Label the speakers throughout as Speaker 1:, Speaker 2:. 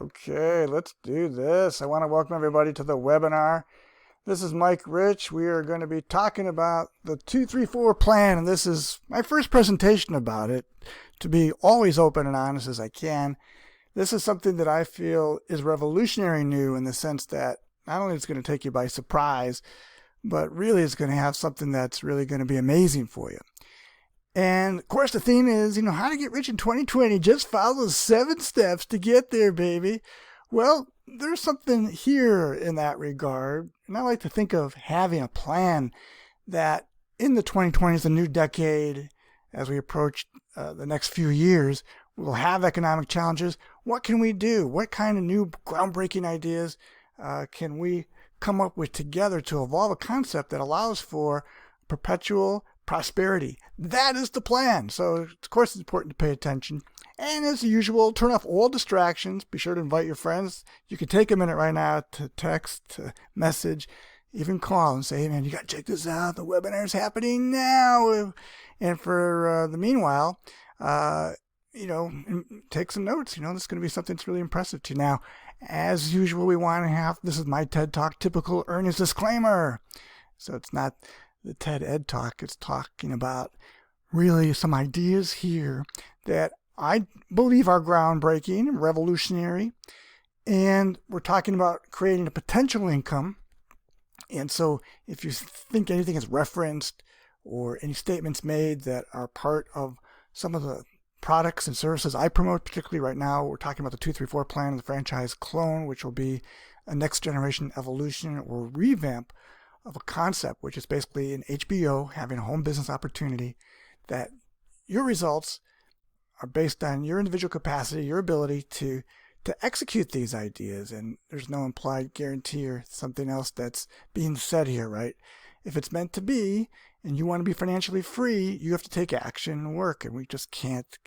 Speaker 1: Okay, let's do this. I want to welcome everybody to the webinar. This is Mike Rich. We are going to be talking about the 234 plan, and this is my first presentation about it, to be always open and honest as I can. This is something that I feel is revolutionary new in the sense that not only it's going to take you by surprise, but really it's going to have something that's really going to be amazing for you. And of course, the theme is, how to get rich in 2020. Just follow the 7 steps to get there, baby. Well, there's something here in that regard. And I like to think of having a plan that in the 2020s, the new decade, as we approach the next few years, we'll have economic challenges. What can we do? What kind of new groundbreaking ideas can we come up with together to evolve a concept that allows for perpetual prosperity? That is the plan. So, of course, it's important to pay attention. And as usual, turn off all distractions. Be sure to invite your friends. You can take a minute right now to text, to message, even call and say, hey, man, you got to check this out. The webinar is happening now. And for the meanwhile, take some notes. This is going to be something that's really impressive to you. Now, as usual, we want to have, this is my TED Talk, typical earnings disclaimer. So it's not the TED Ed Talk. It's talking about really some ideas here that I believe are groundbreaking, revolutionary, and we're talking about creating a potential income. And so if you think anything is referenced or any statements made that are part of some of the products and services I promote, particularly right now, we're talking about the 234 plan and the franchise clone, which will be a next generation evolution or revamp of a concept, which is basically an HBO, having a home business opportunity, that your results are based on your individual capacity, your ability to execute these ideas. And there's no implied guarantee or something else that's being said here, right? If it's meant to be and you want to be financially free, you have to take action and work. And we just can't,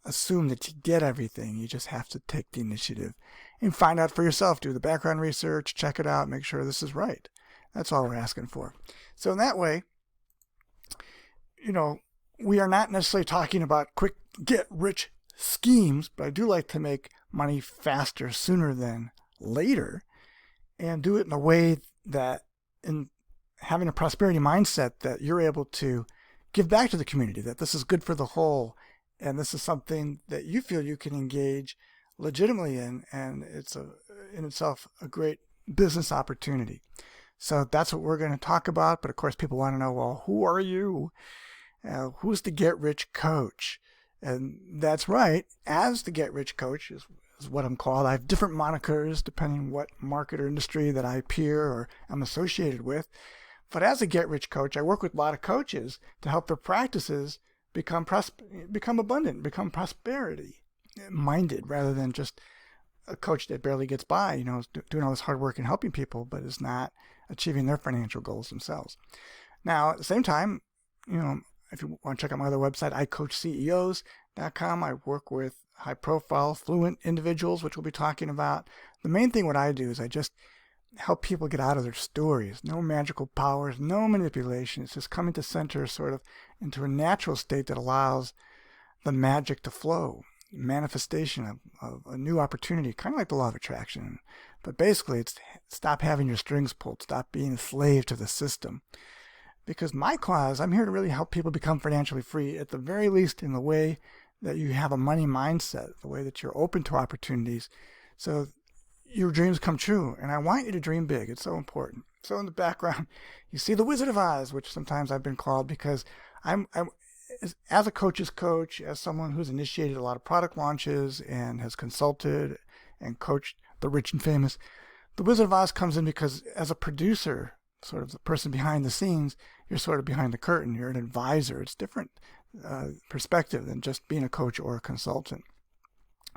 Speaker 1: assume that you get everything. You just have to take the initiative and find out for yourself. Do the background research, check it out, make sure this is right. That's all we're asking for. So in that way, we are not necessarily talking about quick get-rich schemes, but I do like to make money faster, sooner than later, and do it in a way that, in having a prosperity mindset, that you're able to give back to the community, that this is good for the whole, and this is something that you feel you can engage legitimately in, and it's in itself a great business opportunity. So that's what we're going to talk about. But of course, people want to know, well, who are you? Who's the Get Rich Coach? And that's right. As the Get Rich Coach is what I'm called. I have different monikers depending what market or industry that I peer or I'm associated with. But as a Get Rich Coach, I work with a lot of coaches to help their practices become abundant, become prosperity minded, rather than just a coach that barely gets by, doing all this hard work and helping people, but is not achieving their financial goals themselves. Now, at the same time, if you want to check out my other website, icoachceos.com, I work with high profile, fluent individuals, which we'll be talking about. The main thing what I do is I just help people get out of their stories. No magical powers, no manipulation. It's just coming to center sort of into a natural state that allows the magic to flow. Manifestation of a new opportunity, kind of like the law of attraction. But basically, it's stop having your strings pulled. Stop being a slave to the system. Because my cause, I'm here to really help people become financially free, at the very least in the way that you have a money mindset, the way that you're open to opportunities, so your dreams come true. And I want you to dream big. It's so important. So in the background, you see the Wizard of Oz, which sometimes I've been called, because I'm as a coach's coach, as someone who's initiated a lot of product launches and has consulted and coached the rich and famous, the Wizard of Oz comes in because as a producer, sort of the person behind the scenes, you're sort of behind the curtain. You're an advisor. It's different perspective than just being a coach or a consultant.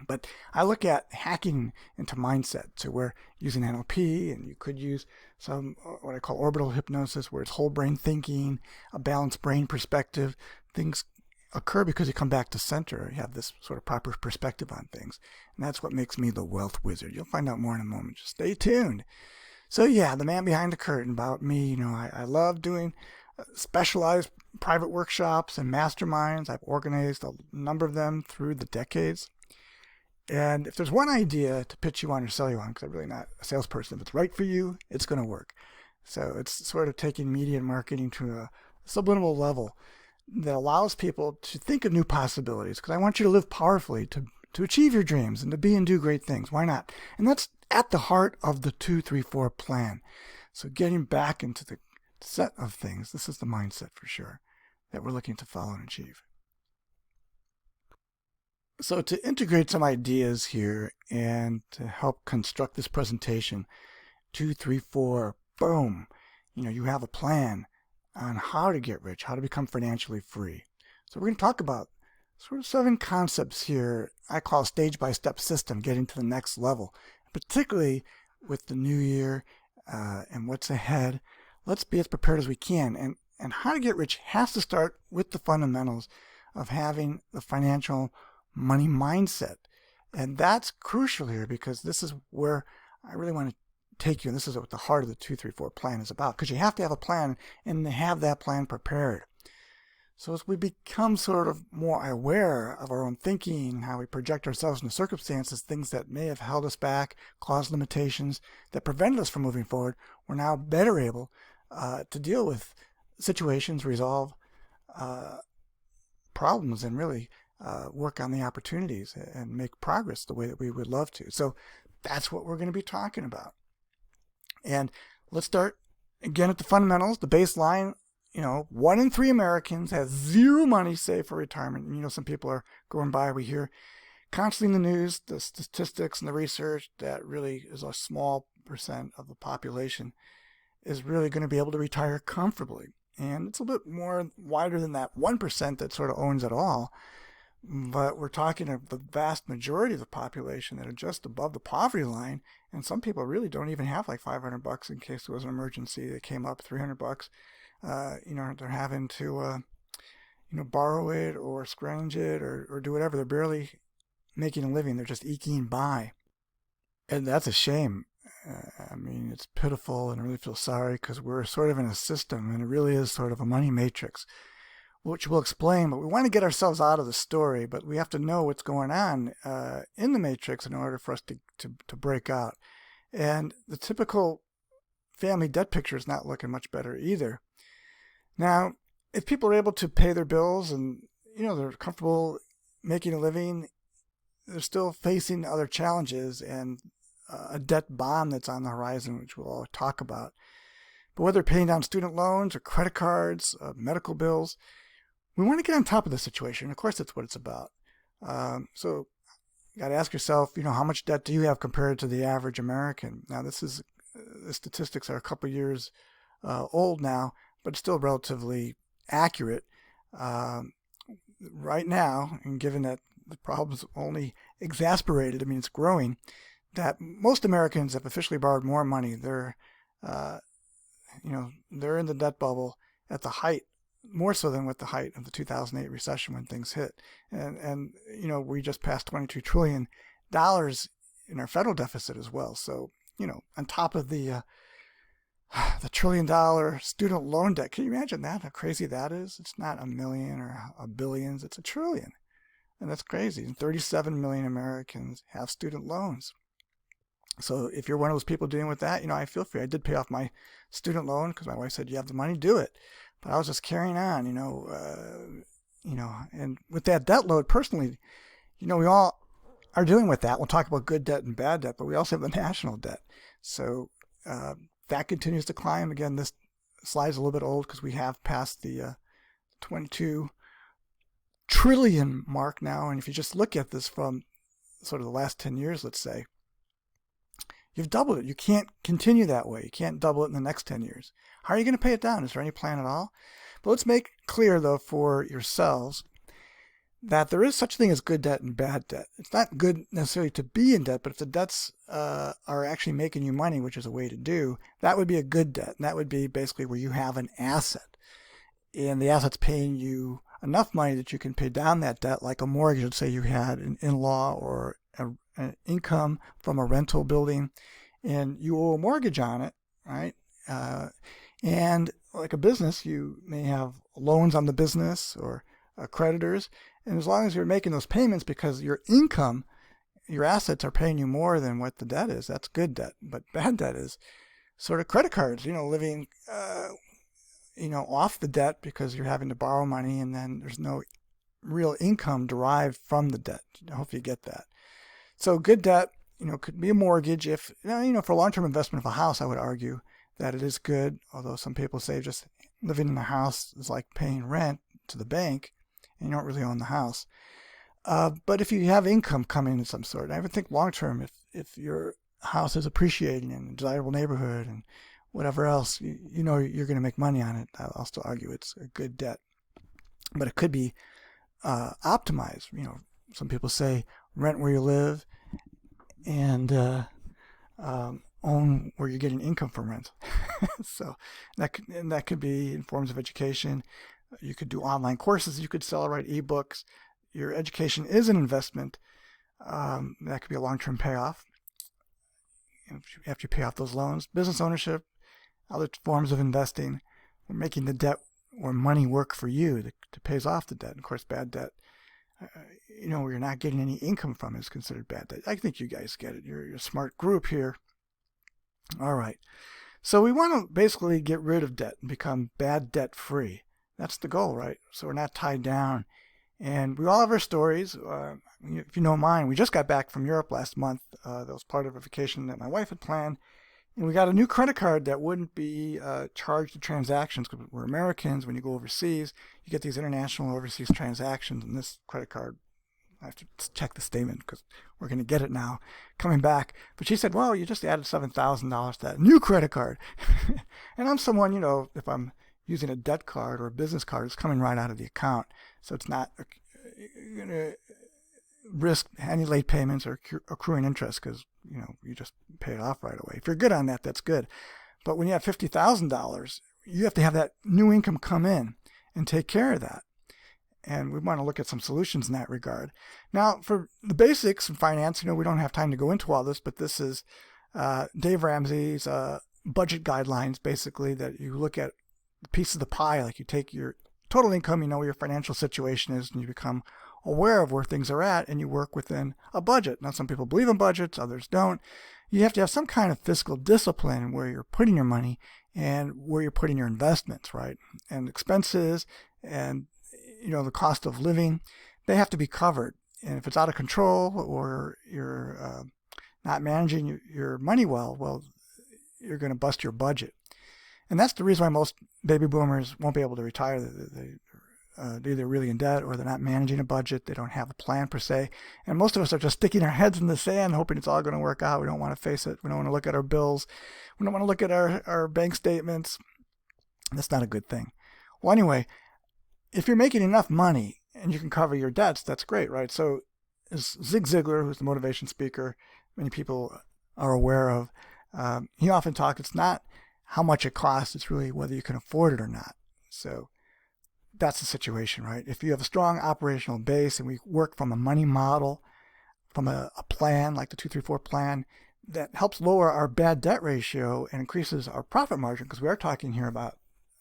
Speaker 1: But I look at hacking into mindset. So we're using NLP, and you could use some what I call orbital hypnosis, where it's whole brain thinking, a balanced brain perspective. Things occur because you come back to center. You have this sort of proper perspective on things. And that's what makes me the wealth wizard. You'll find out more in a moment. Just stay tuned. So yeah, the man behind the curtain about me, I love doing specialized private workshops and masterminds. I've organized a number of them through the decades. And if there's one idea to pitch you on or sell you on, because I'm really not a salesperson, if it's right for you, it's going to work. So it's sort of taking media and marketing to a subliminal level that allows people to think of new possibilities. Because I want you to live powerfully, to achieve your dreams and to be and do great things. Why not? And that's at the heart of the 234 plan. So getting back into the set of things, this is the mindset for sure that we're looking to follow and achieve. So to integrate some ideas here and to help construct this presentation, 234, boom, you have a plan on how to get rich, how to become financially free. So we're going to talk about sort of 7 concepts here I call a stage-by-step system, getting to the next level, particularly with the new year and what's ahead. Let's be as prepared as we can. And how to get rich has to start with the fundamentals of having the financial money mindset. And that's crucial here, because this is where I really want to take you. And this is what the heart of the 234 plan is about, because you have to have a plan and have that plan prepared. So as we become sort of more aware of our own thinking, how we project ourselves into circumstances, things that may have held us back, caused limitations that prevented us from moving forward, we're now better able to deal with situations, resolve problems, and really work on the opportunities and make progress the way that we would love to. So that's what we're going to be talking about. And let's start again at the fundamentals, the baseline. 1 in 3 Americans has zero money saved for retirement. And, some people are going by. We hear constantly in the news the statistics and the research that really is a small percent of the population is really going to be able to retire comfortably. And it's a bit more wider than that 1% that sort of owns it all. But we're talking of the vast majority of the population that are just above the poverty line. And some people really don't even have like $500 in case there was an emergency that came up, $300. They're having to, borrow it or scrounge it or do whatever. They're barely making a living. They're just eking by. And that's a shame. It's pitiful, and I really feel sorry, because we're sort of in a system, and it really is sort of a money matrix, which we'll explain. But we want to get ourselves out of the story, but we have to know what's going on in the matrix in order for us to break out. And the typical family debt picture is not looking much better either. Now, if people are able to pay their bills and, they're comfortable making a living, they're still facing other challenges and a debt bomb that's on the horizon, which we'll all talk about. But whether paying down student loans or credit cards, medical bills, we want to get on top of the situation. Of course, that's what it's about. So you got to ask yourself, how much debt do you have compared to the average American? Now, the statistics are a couple of years old now, but still relatively accurate right now. And given that the problem's only exacerbated, it's growing, that most Americans have officially borrowed more money. They're in the debt bubble at the height, more so than with the height of the 2008 recession when things hit. And we just passed $22 trillion in our federal deficit as well. So, on top of the $1 trillion student loan debt, can you imagine that? How crazy that is? It's not a million or a billions, it's $1 trillion. And that's crazy. And 37 million Americans have student loans. So if you're one of those people dealing with that, I feel for you. I did pay off my student loan because my wife said, you have the money, do it. But I was just carrying on, and with that debt load personally, we all are dealing with that. We'll talk about good debt and bad debt, but we also have the national debt. So that continues to climb. Again, this slide's a little bit old because we have passed the 22 trillion mark now. And if you just look at this from sort of the last 10 years, let's say, you've doubled it. You can't continue that way. You can't double it in the next 10 years. How are you going to pay it down? Is there any plan at all? But let's make clear, though, for yourselves that there is such a thing as good debt and bad debt. It's not good necessarily to be in debt, but if the debts are actually making you money, which is a way to do, that would be a good debt. And that would be basically where you have an asset. And the asset's paying you enough money that you can pay down that debt, like a mortgage. Let's say you had an in-law or an income from a rental building, and you owe a mortgage on it, right? And like a business, you may have loans on the business or creditors, and as long as you're making those payments because your income, your assets are paying you more than what the debt is, that's good debt. But bad debt is sort of credit cards, living, off the debt because you're having to borrow money and then there's no real income derived from the debt. I hope you get that. So good debt, could be a mortgage. If, for long-term investment of a house, I would argue that it is good. Although some people say just living in a house is like paying rent to the bank and you don't really own the house. But if you have income coming in some sort, I would think long-term, if your house is appreciating in a desirable neighborhood and whatever else, you're going to make money on it. I'll still argue it's a good debt. But it could be optimized. Some people say rent where you live and own where you're getting income from rent. So that could be in forms of education. You could do online courses. You could sell or write ebooks. Your education is an investment. That could be a long-term payoff after you pay off those loans. Business ownership, other forms of investing, or making the debt or money work for you that pays off the debt. And of course, bad debt, where you're not getting any income from is considered bad debt. I think you guys get it. You're a smart group here. All right. So we want to basically get rid of debt and become bad debt free. That's the goal, right? So we're not tied down. And we all have our stories. If you know mine, we just got back from Europe last month. That was part of a vacation that my wife had planned. And we got a new credit card that wouldn't be charged to transactions because we're Americans. When you go overseas, you get these international overseas transactions. And this credit card, I have to check the statement because we're going to get it now coming back. But she said, well, you just added $7,000 to that new credit card. And I'm someone, if I'm using a debt card or a business card, it's coming right out of the account. So it's not going to risk any late payments or accruing interest because, you just pay it off right away. If you're good on that, that's good. But when you have $50,000, you have to have that new income come in and take care of that. And we want to look at some solutions in that regard. Now, for the basics in finance, we don't have time to go into all this, but this is Dave Ramsey's budget guidelines, basically, that you look at the piece of the pie, like you take your total income, what your financial situation is, and you become aware of where things are at, and you work within a budget. Now, some people believe in budgets, others don't. You have to have some kind of fiscal discipline where you're putting your money and where you're putting your investments, right? And expenses and, the cost of living, they have to be covered. And if it's out of control or you're not managing your money well, you're going to bust your budget. And that's the reason why most baby boomers won't be able to retire. They're either really in debt or they're not managing a budget. They don't have a plan per se. And most of us are just sticking our heads in the sand, hoping it's all going to work out. We don't want to face it. We don't want to look at our bills. We don't want to look at our bank statements. That's not a good thing. Well, anyway, if you're making enough money and you can cover your debts, that's great, right? So as Zig Ziglar, who's the motivation speaker, many people are aware of, he often talks, it's not how much it costs, it's really whether you can afford it or not. So that's the situation, right? If you have a strong operational base and we work from a money model, from a plan like the 234 plan, that helps lower our bad debt ratio and increases our profit margin, because we are talking here about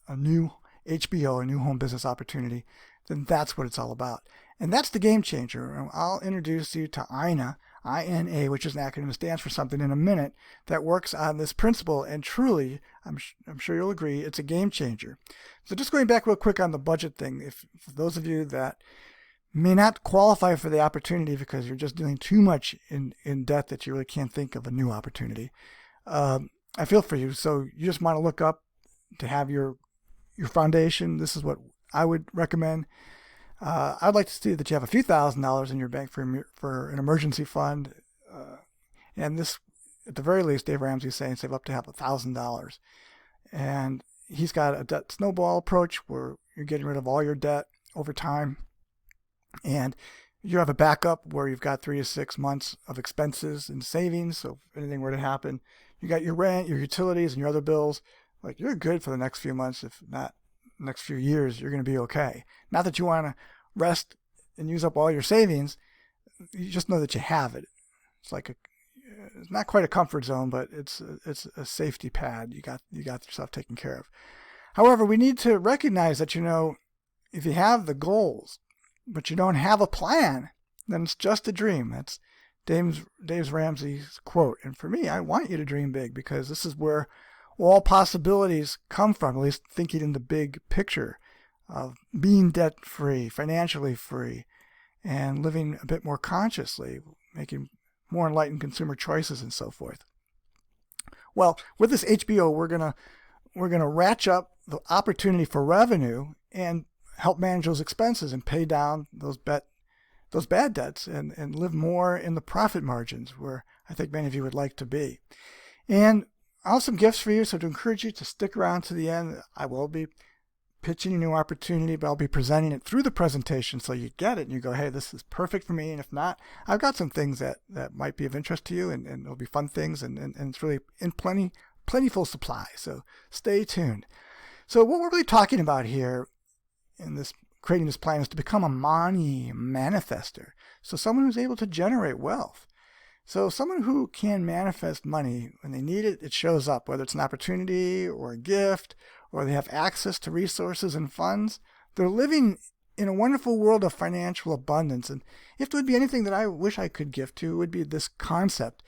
Speaker 1: a new HBO, a new home business opportunity, then that's what it's all about. And that's the game changer. I'll introduce you to INA, INA, which is an acronym that stands for something, in a minute, that works on this principle. And truly, I'm sure you'll agree, it's a game changer. So just going back real quick on the budget thing, if for those of you that may not qualify for the opportunity because you're just doing too much in debt that you really can't think of a new opportunity, I feel for you. So you just want to look up to have your foundation. This is what I would recommend. I'd like to see that you have a few $1,000s in your bank for an emergency fund. And this, at the very least, Dave Ramsey is saying save up to have $1,000. And he's got a debt snowball approach where you're getting rid of all your debt over time. And you have a backup where you've got 3 to 6 months of expenses and savings. So if anything were to happen, you got your rent, your utilities, and your other bills. Like, you're good for the next few months, if not next few years. You're going to be okay. Not that you want to rest and use up all your savings. You just know that you have it. It's like it's not quite a comfort zone, but it's a safety pad. You got yourself taken care of. However, we need to recognize that, if you have the goals, but you don't have a plan, then it's just a dream. Dave Ramsey's quote. And for me, I want you to dream big, because this is where all possibilities come from, at least thinking in the big picture of being debt-free, financially free, and living a bit more consciously, making more enlightened consumer choices and so forth. Well, with this HBO, we're gonna ratchet up the opportunity for revenue and help manage those expenses and pay down those bad debts and live more in the profit margins, where I think many of you would like to be. And I'll have some gifts for you, so to encourage you to stick around to the end. I will be pitching a new opportunity, but I'll be presenting it through the presentation so you get it and you go, hey, this is perfect for me. And if not, I've got some things that might be of interest to you, and it'll be fun things, and it's really in plentiful supply. So stay tuned. So what we're really talking about here in this creating this plan is to become a money manifester. So someone who's able to generate wealth. So someone who can manifest money when they need it, it shows up, whether it's an opportunity or a gift, or they have access to resources and funds. They're living in a wonderful world of financial abundance. And if there would be anything that I wish I could gift to, it would be this concept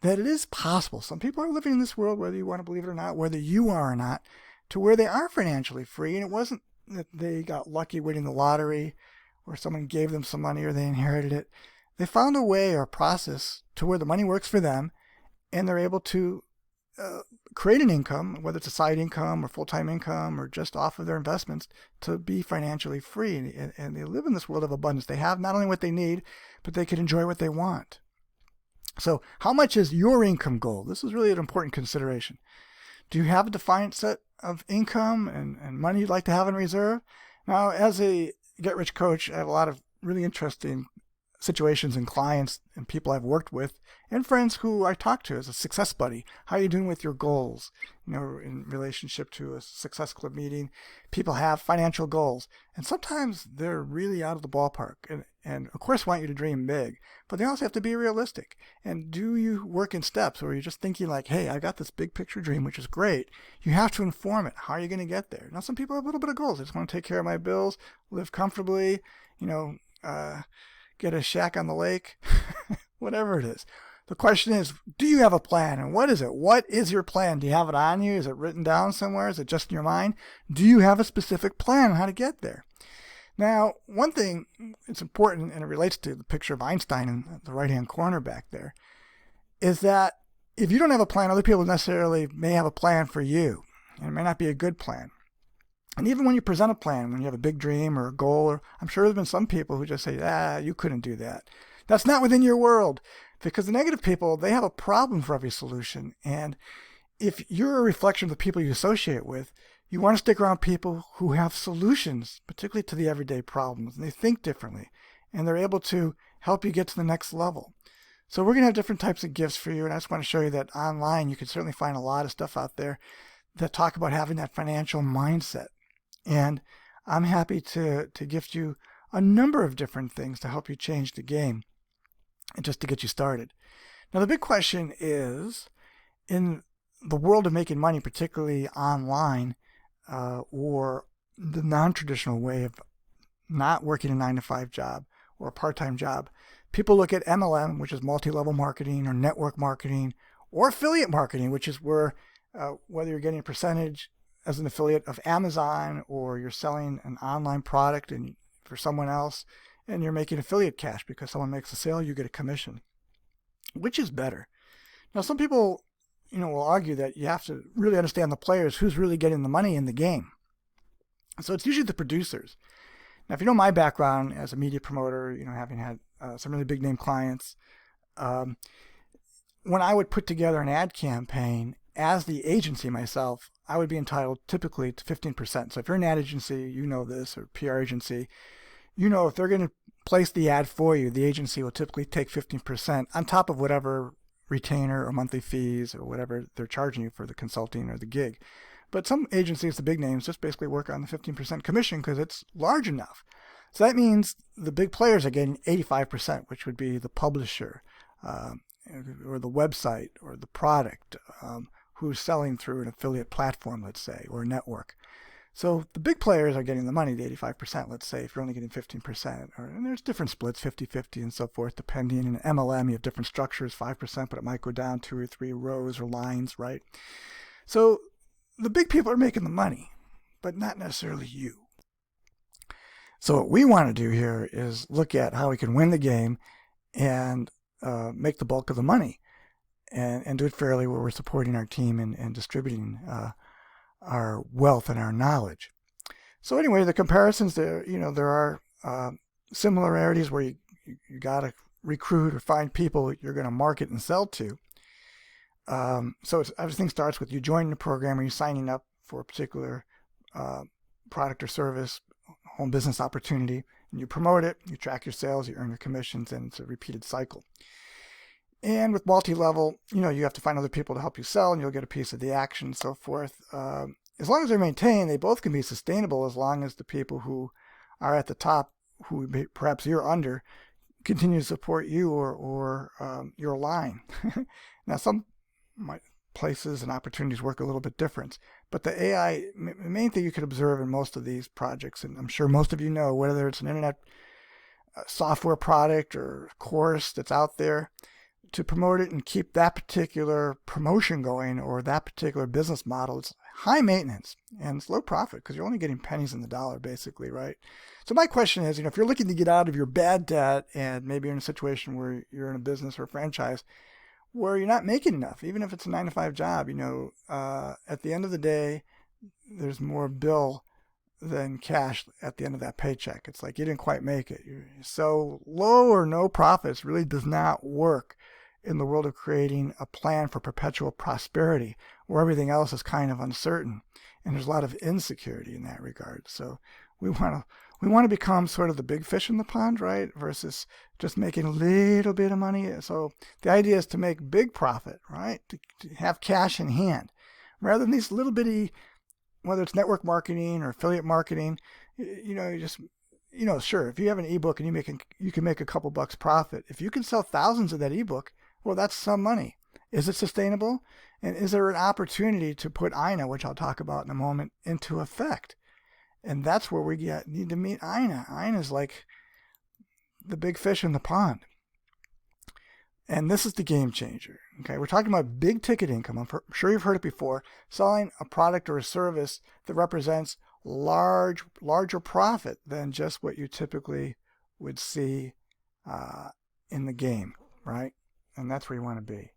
Speaker 1: that it is possible. Some people are living in this world, whether you want to believe it or not, whether you are or not, to where they are financially free. And it wasn't that they got lucky winning the lottery, or someone gave them some money, or they inherited it. They found a way or a process to where the money works for them, and they're able to create an income, whether it's a side income or full-time income or just off of their investments, to be financially free. And they live in this world of abundance. They have not only what they need, but they can enjoy what they want. So how much is your income goal? This is really an important consideration. Do you have a defined set of income and money you'd like to have in reserve? Now, as a get-rich coach, I have a lot of really interesting situations and clients and people I've worked with and friends who I talk to as a success buddy. How are you doing with your goals? In relationship to a success club meeting, people have financial goals, and sometimes they're really out of the ballpark. And of course, want you to dream big, but they also have to be realistic. And do you work in steps, or are you just thinking like, hey, I got this big picture dream, which is great. You have to inform it. How are you going to get there? Now, some people have a little bit of goals. I just want to take care of my bills, live comfortably, get a shack on the lake, whatever it is. The question is, do you have a plan? And what is it? What is your plan? Do you have it on you? Is it written down somewhere? Is it just in your mind? Do you have a specific plan on how to get there? Now, one thing, it's important, and it relates to the picture of Einstein in the right-hand corner back there, is that if you don't have a plan, other people necessarily may have a plan for you, and it may not be a good plan. And even when you present a plan, when you have a big dream or a goal, or I'm sure there's been some people who just say, you couldn't do that. That's not within your world. Because the negative people, they have a problem for every solution. And if you're a reflection of the people you associate with, you want to stick around people who have solutions, particularly to the everyday problems. And they think differently. And they're able to help you get to the next level. So we're going to have different types of gifts for you. And I just want to show you that online, you can certainly find a lot of stuff out there that talk about having that financial mindset. And I'm happy to gift you a number of different things to help you change the game and just to get you started. Now, the big question is, in the world of making money, particularly online, or the non-traditional way of not working a 9-to-5 job or a part-time job, people look at MLM, which is multi-level marketing, or network marketing, or affiliate marketing, which is where whether you're getting a percentage as an affiliate of Amazon, or you're selling an online product and for someone else, and you're making affiliate cash because someone makes a sale, you get a commission. Which is better? Now, some people, will argue that you have to really understand the players, who's really getting the money in the game. So it's usually the producers. Now, if you know my background as a media promoter, having had some really big name clients, when I would put together an ad campaign as the agency myself, I would be entitled typically to 15%. So if you're an ad agency, you know this, or PR agency, if they're going to place the ad for you, the agency will typically take 15% on top of whatever retainer or monthly fees or whatever they're charging you for the consulting or the gig. But some agencies, the big names, just basically work on the 15% commission because it's large enough. So that means the big players are getting 85%, which would be the publisher or the website or the product who's selling through an affiliate platform, let's say, or a network. So the big players are getting the money, the 85%, let's say, if you're only getting 15%. And there's different splits, 50-50 and so forth, depending. In an MLM, you have different structures, 5%, but it might go down 2 or 3 rows or lines, right? So the big people are making the money, but not necessarily you. So what we want to do here is look at how we can win the game and make the bulk of the money and do it fairly where we're supporting our team and distributing our wealth and our knowledge. So anyway, the comparisons there, there are similarities where you got to recruit or find people you're going to market and sell to. So everything starts with you joining the program or you signing up for a particular product or service, home business opportunity, and you promote it, you track your sales, you earn your commissions, and it's a repeated cycle. And with multi-level, you have to find other people to help you sell, and you'll get a piece of the action and so forth. As long as they're maintained, they both can be sustainable as long as the people who are at the top, who perhaps you're under, continue to support you or your line. Now, some places and opportunities work a little bit different, but the AI, the main thing you could observe in most of these projects, and I'm sure most of you know, whether it's an internet software product or course that's out there, to promote it and keep that particular promotion going or that particular business model, it's high maintenance and it's low profit because you're only getting pennies in the dollar basically, right? So my question is, if you're looking to get out of your bad debt and maybe you're in a situation where you're in a business or a franchise where you're not making enough, even if it's a 9-to-5 job, at the end of the day, there's more bill than cash at the end of that paycheck. It's like you didn't quite make it. So low or no profits really does not work in the world of creating a plan for perpetual prosperity where everything else is kind of uncertain and there's a lot of insecurity in that regard. So we want to become sort of the big fish in the pond, right? Versus just making a little bit of money. So the idea is to make big profit, right? To have cash in hand rather than these little bitty, whether it's network marketing or affiliate marketing, sure, if you have an ebook and you can make a couple bucks profit. If you can sell thousands of that ebook, well, that's some money. Is it sustainable? And is there an opportunity to put Ina, which I'll talk about in a moment, into effect? And that's where we need to meet Ina. Ina's like the big fish in the pond. And this is the game changer. Okay, we're talking about big ticket income. I'm sure you've heard it before. Selling a product or a service that represents larger profit than just what you typically would see in the game, right? And that's where you want to be.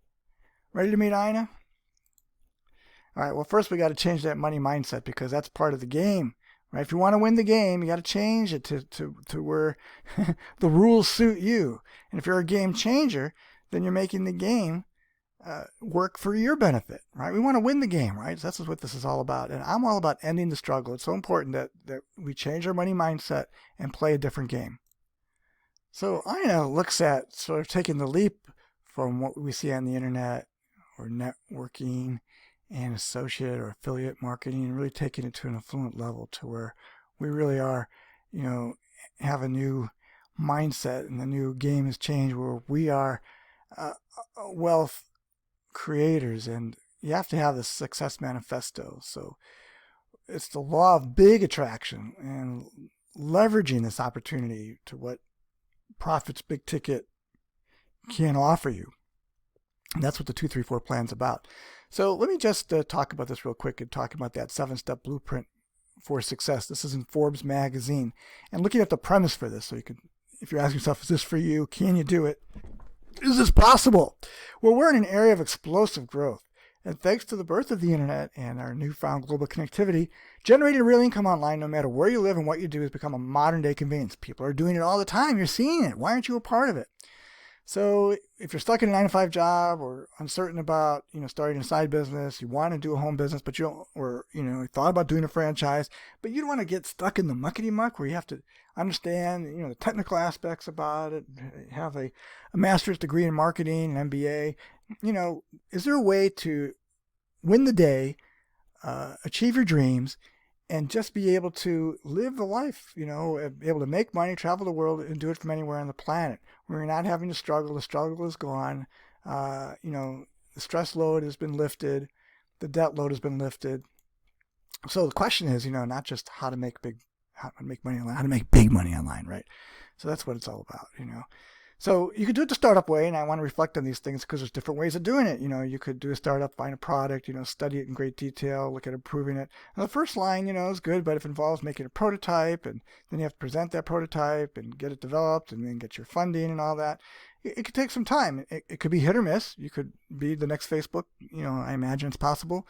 Speaker 1: Ready to meet Ina? All right, well, first we got to change that money mindset because that's part of the game, right? If you want to win the game, you got to change it to where the rules suit you. And if you're a game changer, then you're making the game work for your benefit, right? We want to win the game, right? So that's what this is all about. And I'm all about ending the struggle. It's so important that we change our money mindset and play a different game. So Ina looks at sort of taking the leap from what we see on the internet or networking and associate or affiliate marketing and really taking it to an affluent level to where we really are, have a new mindset and the new game has changed where we are wealth creators, and you have to have the success manifesto. So it's the law of big attraction and leveraging this opportunity to what profits big ticket can offer you. And that's what the 234 plan's about. So let me just talk about this real quick and talk about that 7-step blueprint for success. This is in Forbes magazine. And looking at the premise for this, so you can, if you're asking yourself, is this for you? Can you do it? Is this possible? Well, we're in an area of explosive growth. And thanks to the birth of the internet and our newfound global connectivity, generating real income online, no matter where you live and what you do, has become a modern day convenience. People are doing it all the time. You're seeing it. Why aren't you a part of it? So if you're stuck in a 9-to-5 job or uncertain about, starting a side business, you want to do a home business, but you don't, or, you thought about doing a franchise, but you don't want to get stuck in the muckety muck where you have to understand, the technical aspects about it, have a master's degree in marketing, an MBA, is there a way to win the day, achieve your dreams, and just be able to live the life, be able to make money, travel the world, and do it from anywhere on the planet where you're not having to struggle. The struggle is gone. The stress load has been lifted. The debt load has been lifted. So the question is, not just how to make money online, how to make big money online, right? So that's what it's all about. So you could do it the startup way, and I want to reflect on these things because there's different ways of doing it. You could do a startup, find a product, study it in great detail, look at improving it. And the first line, is good, but if it involves making a prototype, and then you have to present that prototype and get it developed, and then get your funding and all that, it could take some time. It could be hit or miss. You could be the next Facebook. I imagine it's possible.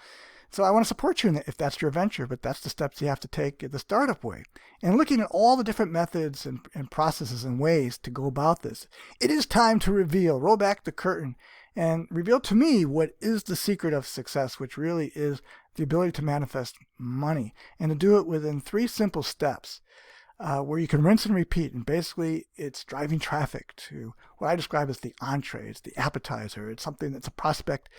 Speaker 1: So I want to support you in if that's your venture, but that's the steps you have to take the startup way. And looking at all the different methods and processes and ways to go about this, it is time to roll back the curtain, and reveal to me what is the secret of success, which really is the ability to manifest money, and to do it within 3 simple steps. Where you can rinse and repeat. And basically, it's driving traffic to what I describe as the entree. It's the appetizer. It's something that's a prospect,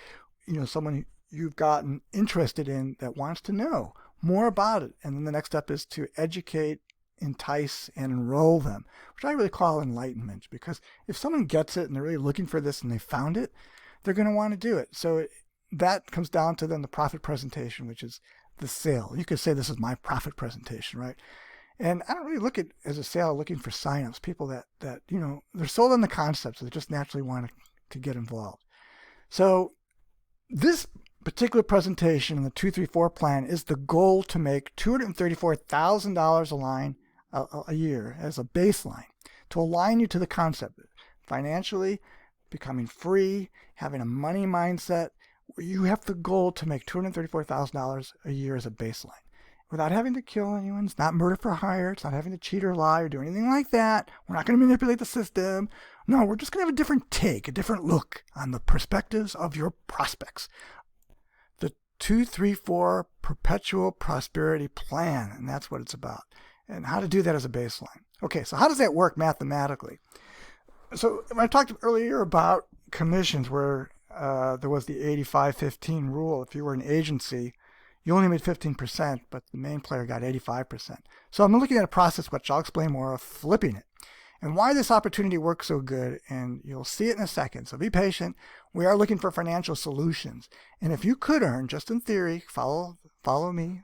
Speaker 1: someone you've gotten interested in that wants to know more about it. And then the next step is to educate, entice, and enroll them, which I really call enlightenment. Because if someone gets it and they're really looking for this and they found it, they're going to want to do it. So that comes down to then the profit presentation, which is the sale. You could say this is my profit presentation, right? And I don't really look at it as a sale looking for signups, people that they're sold on the concept, so they just naturally want to get involved. So this particular presentation in the 234 plan is the goal to make $234,000 a year as a baseline to align you to the concept. Financially, becoming free, having a money mindset, where you have the goal to make $234,000 a year as a baseline. Without having to kill anyone. It's not murder for hire. It's not having to cheat or lie or do anything like that. We're not going to manipulate the system. No, we're just going to have a different take, a different look on the perspectives of your prospects. The 234 Perpetual Prosperity Plan, and that's what it's about. And how to do that as a baseline. Okay, so how does that work mathematically? So when I talked earlier about commissions, where there was the 85-15 rule, if you were an agency, you only made 15%, but the main player got 85%. So I'm looking at a process which I'll explain more of flipping it, and why this opportunity works so good, and you'll see it in a second. So be patient. We are looking for financial solutions. And if you could earn, just in theory, follow me,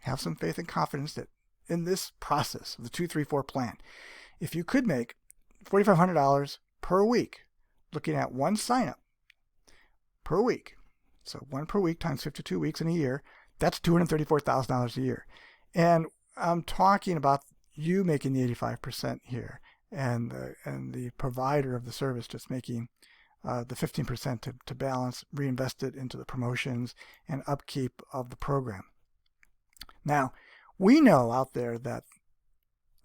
Speaker 1: have some faith and confidence that in this process of the 234 plan, if you could make $4,500 per week, looking at one sign-up per week, so one per week times 52 weeks in a year, that's $234,000 a year. And I'm talking about you making the 85% here, and the provider of the service just making the 15% to balance, reinvest it into the promotions and upkeep of the program. Now, we know out there that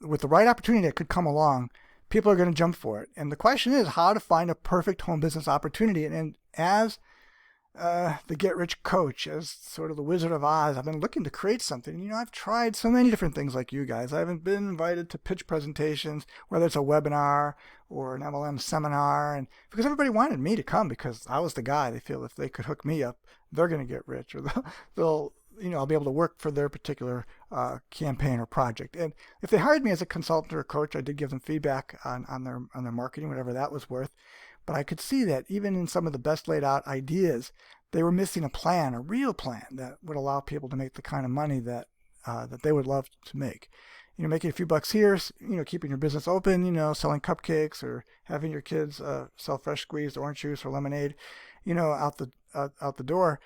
Speaker 1: with the right opportunity that could come along, people are going to jump for it. And the question is how to find a perfect home business opportunity. And as the Get Rich Coach, as sort of the Wizard of Oz, I've been looking to create something. I've tried so many different things like you guys. I haven't been invited to pitch presentations, whether it's a webinar or an MLM seminar, and because everybody wanted me to come because I was the guy. They feel if they could hook me up, they're going to get rich, or they'll I'll be able to work for their particular campaign or project. And if they hired me as a consultant or a coach, I did give them feedback on their marketing, whatever that was worth. But I could see that even in some of the best laid out ideas, they were missing a plan, a real plan that would allow people to make the kind of money that they would love to make. Making a few bucks here, keeping your business open, selling cupcakes or having your kids sell fresh squeezed orange juice or lemonade, out the door,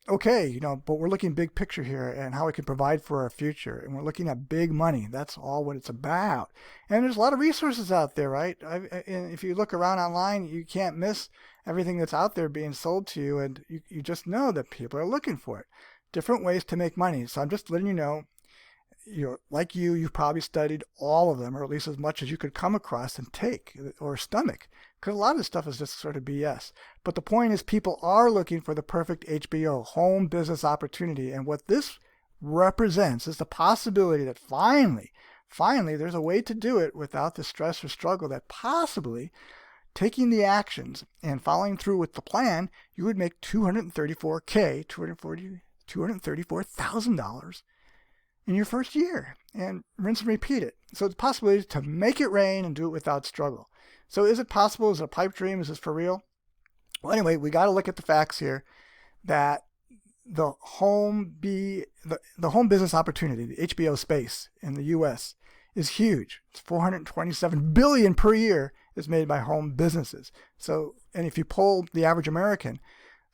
Speaker 1: okay, but we're looking big picture here and how we can provide for our future. And we're looking at big money. That's all what it's about. And there's a lot of resources out there, right? And if you look around online, you can't miss everything that's out there being sold to you. And you just know that people are looking for it. Different ways to make money. So I'm just letting you know, like you've probably studied all of them, or at least as much as you could come across and take or stomach. Because a lot of this stuff is just sort of BS. But the point is, people are looking for the perfect HBO, home business opportunity. And what this represents is the possibility that finally, there's a way to do it without the stress or struggle that possibly taking the actions and following through with the plan, you would make $234,000 in your first year, and rinse and repeat it. So the possibility is to make it rain and do it without struggle. So is it possible? Is it a pipe dream? Is this for real? Well, anyway, we got to look at the facts here, that the home business opportunity, the HBO space in the U.S. is huge. It's $427 billion per year is made by home businesses. So, and if you poll the average American,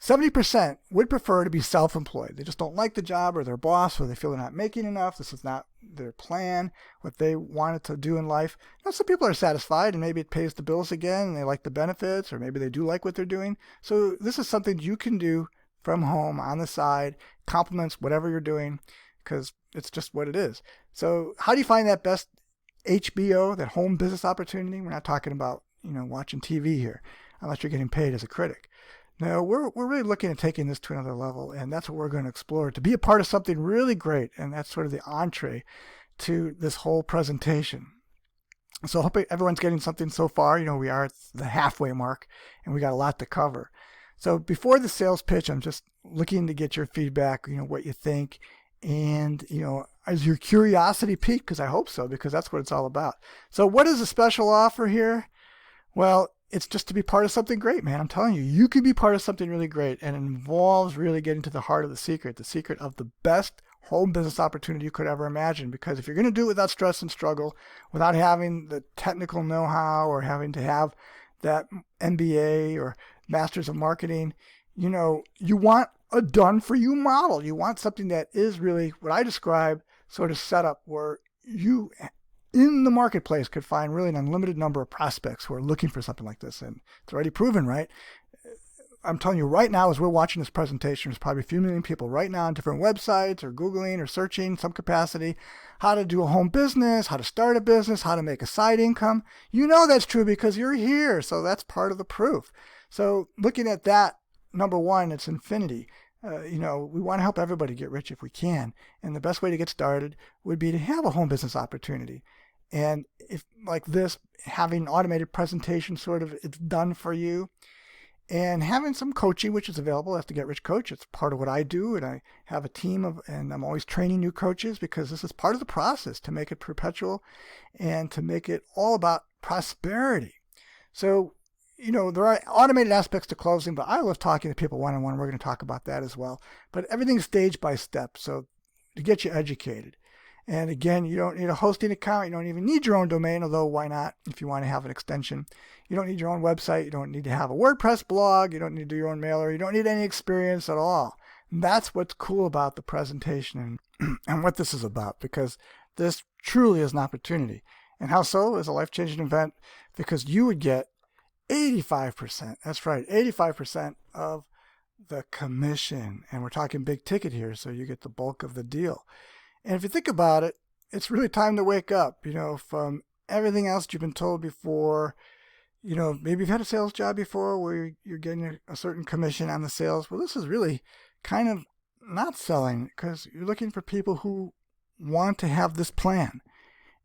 Speaker 1: 70% would prefer to be self-employed. They just don't like the job or their boss, or they feel they're not making enough. This is not their plan, what they wanted to do in life. Now, some people are satisfied and maybe it pays the bills again and they like the benefits, or maybe they do like what they're doing. So this is something you can do from home on the side, complements whatever you're doing, because it's just what it is. So how do you find that best HBO, that home business opportunity? We're not talking about, watching TV here, unless you're getting paid as a critic. No, we're really looking at taking this to another level, and that's what we're going to explore, to be a part of something really great, and that's sort of the entree to this whole presentation. So I hope everyone's getting something so far. We are at the halfway mark, and we got a lot to cover. So before the sales pitch, I'm just looking to get your feedback, what you think, and, is your curiosity piqued? Because I hope so, because that's what it's all about. So what is a special offer here? Well, it's just to be part of something great, man. I'm telling you, you can be part of something really great, and it involves really getting to the heart of the secret of the best home business opportunity you could ever imagine. Because if you're going to do it without stress and struggle, without having the technical know-how or having to have that MBA or Masters of Marketing, you want a done-for-you model. You want something that is really what I describe sort of set up where you in the marketplace could find really an unlimited number of prospects who are looking for something like this. And it's already proven, right? I'm telling you right now, as we're watching this presentation, there's probably a few million people right now on different websites or Googling or searching some capacity, how to do a home business, how to start a business, how to make a side income. That's true because you're here. So that's part of the proof. So looking at that, number one, it's infinity. We want to help everybody get rich if we can. And the best way to get started would be to have a home business opportunity. And if like this, having automated presentation sort of, it's done for you. And having some coaching, which is available as the Get Rich Coach. It's part of what I do. And I have a team and I'm always training new coaches because this is part of the process to make it perpetual and to make it all about prosperity. So, there are automated aspects to closing, but I love talking to people one-on-one. We're going to talk about that as well. But everything's stage by step. So to get you educated. And again, you don't need a hosting account. You don't even need your own domain, although why not if you want to have an extension. You don't need your own website. You don't need to have a WordPress blog. You don't need to do your own mailer. You don't need any experience at all. And that's what's cool about the presentation and what this is about, because this truly is an opportunity. And how so? Is a life-changing event because you would get 85%. That's right, 85% of the commission. And we're talking big ticket here, so you get the bulk of the deal. And if you think about it, it's really time to wake up, from everything else you've been told before. Maybe you've had a sales job before where you're getting a certain commission on the sales. Well, this is really kind of not selling because you're looking for people who want to have this plan.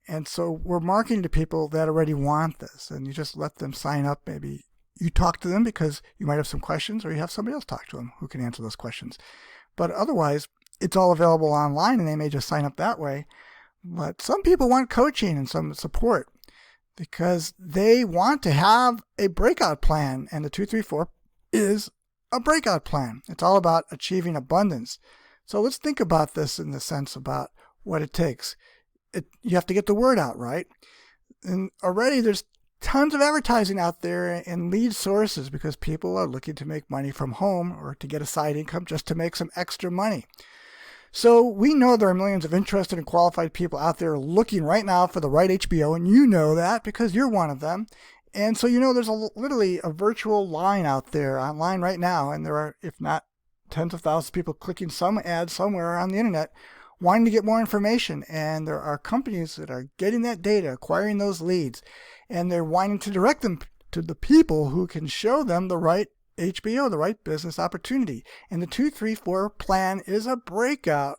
Speaker 1: And so we're marketing to people that already want this, and you just let them sign up. Maybe you talk to them because you might have some questions, or you have somebody else talk to them who can answer those questions. But otherwise, it's all available online and they may just sign up that way. But some people want coaching and some support because they want to have a breakout plan. And the 234 is a breakout plan. It's all about achieving abundance. So let's think about this in the sense about what it takes. You have to get the word out, right? And already there's tons of advertising out there and lead sources because people are looking to make money from home or to get a side income just to make some extra money. So we know there are millions of interested and qualified people out there looking right now for the right HBO, and you know that because you're one of them. And so there's literally a virtual line out there online right now, and there are, if not tens of thousands of people clicking some ad somewhere on the internet wanting to get more information. And there are companies that are getting that data, acquiring those leads, and they're wanting to direct them to the people who can show them the right HBO, the right business opportunity. And the 234 plan is a breakout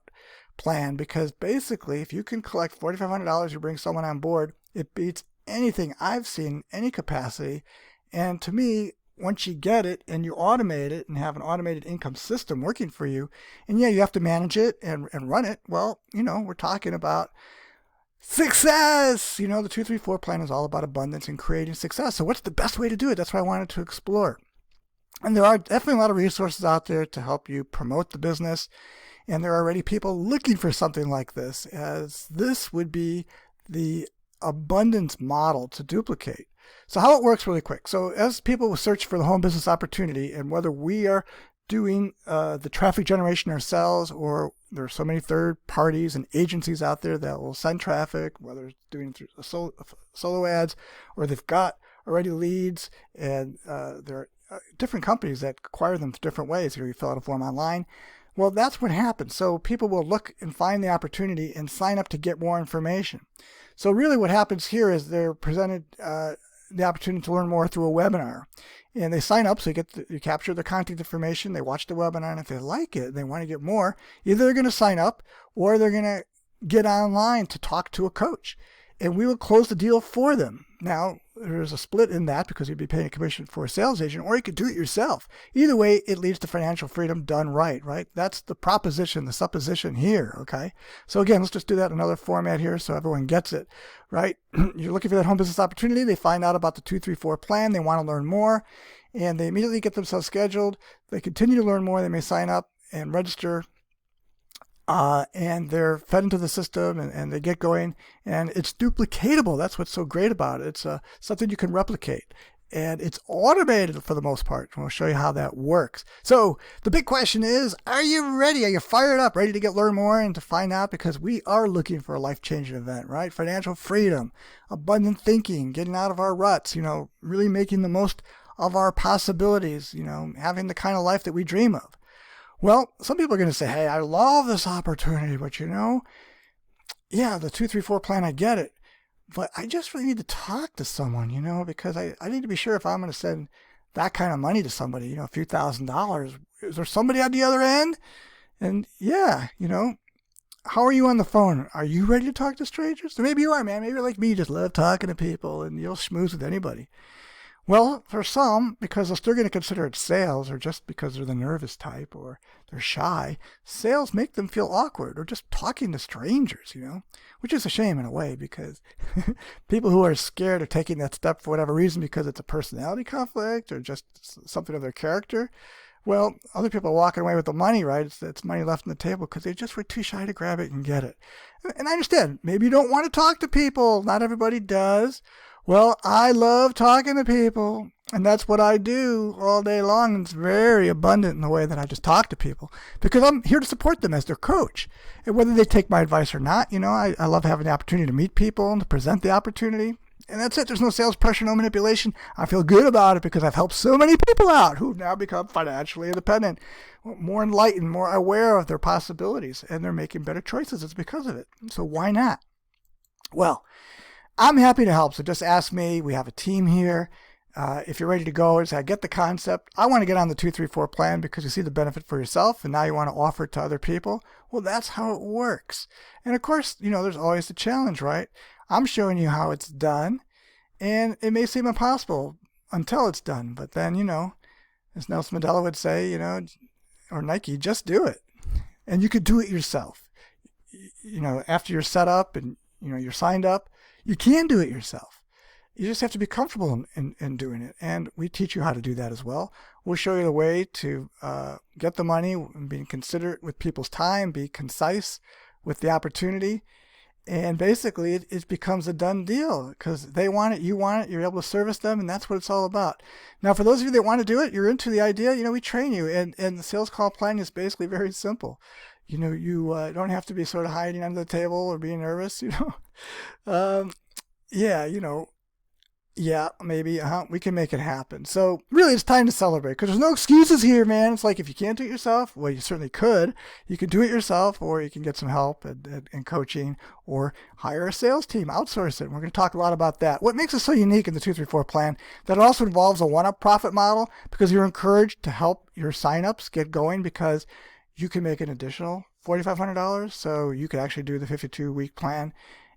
Speaker 1: plan because basically if you can collect $4,500 to bring someone on board, it beats anything I've seen in any capacity. And to me, once you get it and you automate it and have an automated income system working for you, and you have to manage it and run it, well, we're talking about success. The 234 plan is all about abundance and creating success. So what's the best way to do it? That's what I wanted to explore. And there are definitely a lot of resources out there to help you promote the business. And there are already people looking for something like this, as this would be the abundance model to duplicate. So how it works really quick. So as people search for the home business opportunity, and whether we are doing the traffic generation ourselves, or there are so many third parties and agencies out there that will send traffic, whether it's doing through solo ads, or they've got already leads, and there are different companies that acquire them different ways. Here you fill out a form online. Well, that's what happens. So people will look and find the opportunity and sign up to get more information. So really what happens here is they're presented the opportunity to learn more through a webinar. And they sign up, so you capture their contact information, they watch the webinar, and if they like it, they want to get more, either they're going to sign up or they're going to get online to talk to a coach. And we will close the deal for them. Now, there's a split in that because you'd be paying a commission for a sales agent, or you could do it yourself. Either way, it leads to financial freedom done right? That's the proposition, the supposition here, okay? So again, let's just do that in another format here so everyone gets it, right? You're looking for that home business opportunity. They find out about the 234 plan. They want to learn more, and they immediately get themselves scheduled. They continue to learn more. They may sign up and register, and they're fed into the system, and they get going, and it's duplicatable. That's what's so great about it. It's something you can replicate, and it's automated for the most part. And we'll show you how that works. So the big question is, are you ready? Are you fired up, ready to learn more and to find out? Because we are looking for a life-changing event, right? Financial freedom, abundant thinking, getting out of our ruts, really making the most of our possibilities, having the kind of life that we dream of. Well, some people are going to say, hey, I love this opportunity, but yeah, the 234 plan, I get it. But I just really need to talk to someone, because I need to be sure if I'm going to send that kind of money to somebody, a few $1,000s. Is there somebody on the other end? And yeah, how are you on the phone? Are you ready to talk to strangers? Or maybe you are, man. Maybe you're like me, just love talking to people and you'll schmooze with anybody. Well, for some, because they're still going to consider it sales, or just because they're the nervous type or they're shy, sales make them feel awkward, or just talking to strangers, which is a shame in a way, because people who are scared of taking that step for whatever reason, because it's a personality conflict or just something of their character, well, other people are walking away with the money, right? It's money left on the table because they just were too shy to grab it and get it. And I understand, maybe you don't want to talk to people. Not everybody does. Well, I love talking to people, and that's what I do all day long. It's very abundant in the way that I just talk to people, because I'm here to support them as their coach. And whether they take my advice or not, I love having the opportunity to meet people and to present the opportunity. And that's it. There's no sales pressure, no manipulation. I feel good about it because I've helped so many people out who've now become financially independent, more enlightened, more aware of their possibilities, and they're making better choices. It's because of it. So why not? Well, I'm happy to help. So just ask me. We have a team here. If you're ready to go, I get the concept. I want to get on the 234 plan because you see the benefit for yourself, and now you want to offer it to other people. Well, that's how it works. And of course, there's always the challenge, right? I'm showing you how it's done, and it may seem impossible until it's done. But then, as Nelson Mandela would say, or Nike, just do it. And you could do it yourself. After you're set up and, you're signed up, you can do it yourself. You just have to be comfortable in doing it. And we teach you how to do that as well. We'll show you the way to get the money, and being considerate with people's time, be concise with the opportunity. And basically, it becomes a done deal because they want it, you want it, you're able to service them, and that's what it's all about. Now, for those of you that want to do it, you're into the idea, we train you. And the sales call plan is basically very simple. You don't have to be sort of hiding under the table or being nervous, maybe, we can make it happen. So really, it's time to celebrate because there's no excuses here, man. It's like if you can't do it yourself, well, you certainly could. You can do it yourself, or you can get some help and coaching, or hire a sales team, outsource it. And we're going to talk a lot about that. What makes it so unique in the 234 plan, that it also involves a one-up profit model, because you're encouraged to help your signups get going, because you can make an additional $4,500. So you could actually do the 52-week plan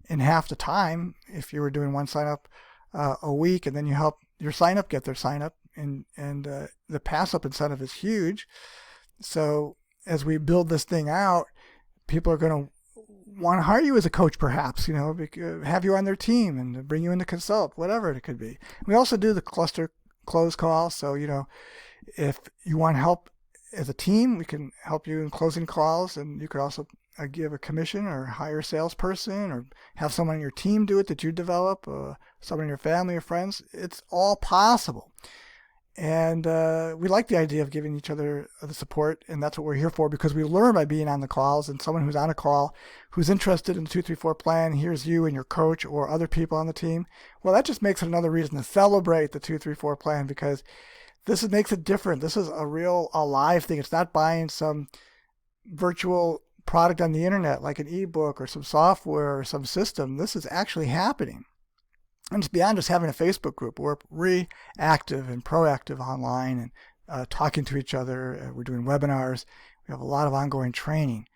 Speaker 1: in half the time if you were doing one sign up a week, and then you help your sign up get their sign up, and the pass up incentive is huge. So as we build this thing out, people are going to want to hire you as a coach, perhaps, have you on their team and bring you in to consult, whatever it could be. We also do the cluster close call. So, If you want help as a team, we can help you in closing calls, and you could also give a commission or hire a salesperson or have someone on your team do it that you develop, someone in your family or friends. It's all possible. And we like the idea of giving each other the support, and that's what we're here for, because we learn by being on the calls. And someone who's on a call who's interested in the 234 plan hears you and your coach or other people on the team, well, that just makes it another reason to celebrate the 234 plan, because this makes it different. This is a real alive thing. It's not buying some virtual product on the internet like an ebook or some software or some system. This is actually happening. And it's beyond just having a Facebook group. We're reactive and proactive online and talking to each other. We're doing webinars. We have a lot of ongoing training.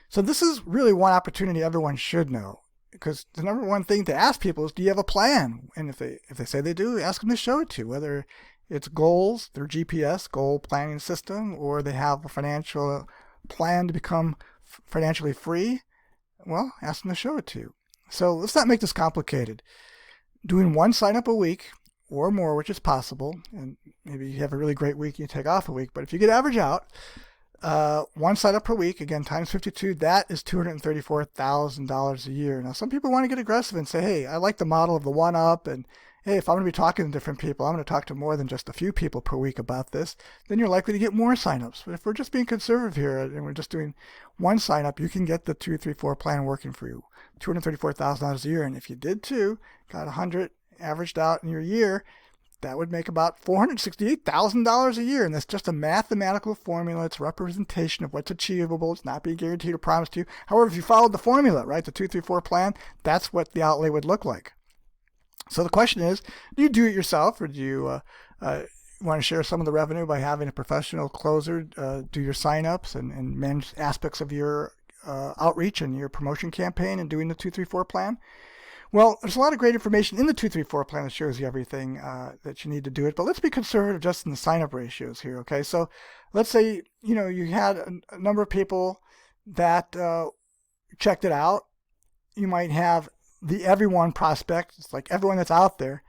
Speaker 1: So this is really one opportunity everyone should know, because the number one thing to ask people is, do you have a plan? And if they say they do, ask them to show it to you, whether it's goals, their GPS, goal planning system, or they have a financial plan to become financially free. Well, ask them to show it to you. So let's not make this complicated. Doing one sign up a week or more, which is possible, and maybe you have a really great week and you take off a week, but if you could average out one sign up per week, again, times 52, that is $234,000 a year. Now, some people want to get aggressive and say, hey, I like the model of the one up, and hey, if I'm going to be talking to different people, I'm going to talk to more than just a few people per week about this, then you're likely to get more signups. But if we're just being conservative here and we're just doing one sign up, you can get the 234 plan working for you, $234,000 a year. And if you did too, got 100 averaged out in your year, that would make about $468,000 a year. And that's just a mathematical formula. It's a representation of what's achievable. It's not being guaranteed or promised to you. However, if you followed the formula, right, the 234 plan, that's what the outlay would look like. So the question is, do you do it yourself, or do you want to share some of the revenue by having a professional closer do your signups and manage aspects of your outreach and your promotion campaign and doing the 234 plan? Well, there's a lot of great information in the 234 plan that shows you everything that you need to do it, but let's be conservative just in the sign-up ratios here, okay? So let's say, you had a number of people that checked it out. You might have the everyone prospect. It's like everyone that's out there.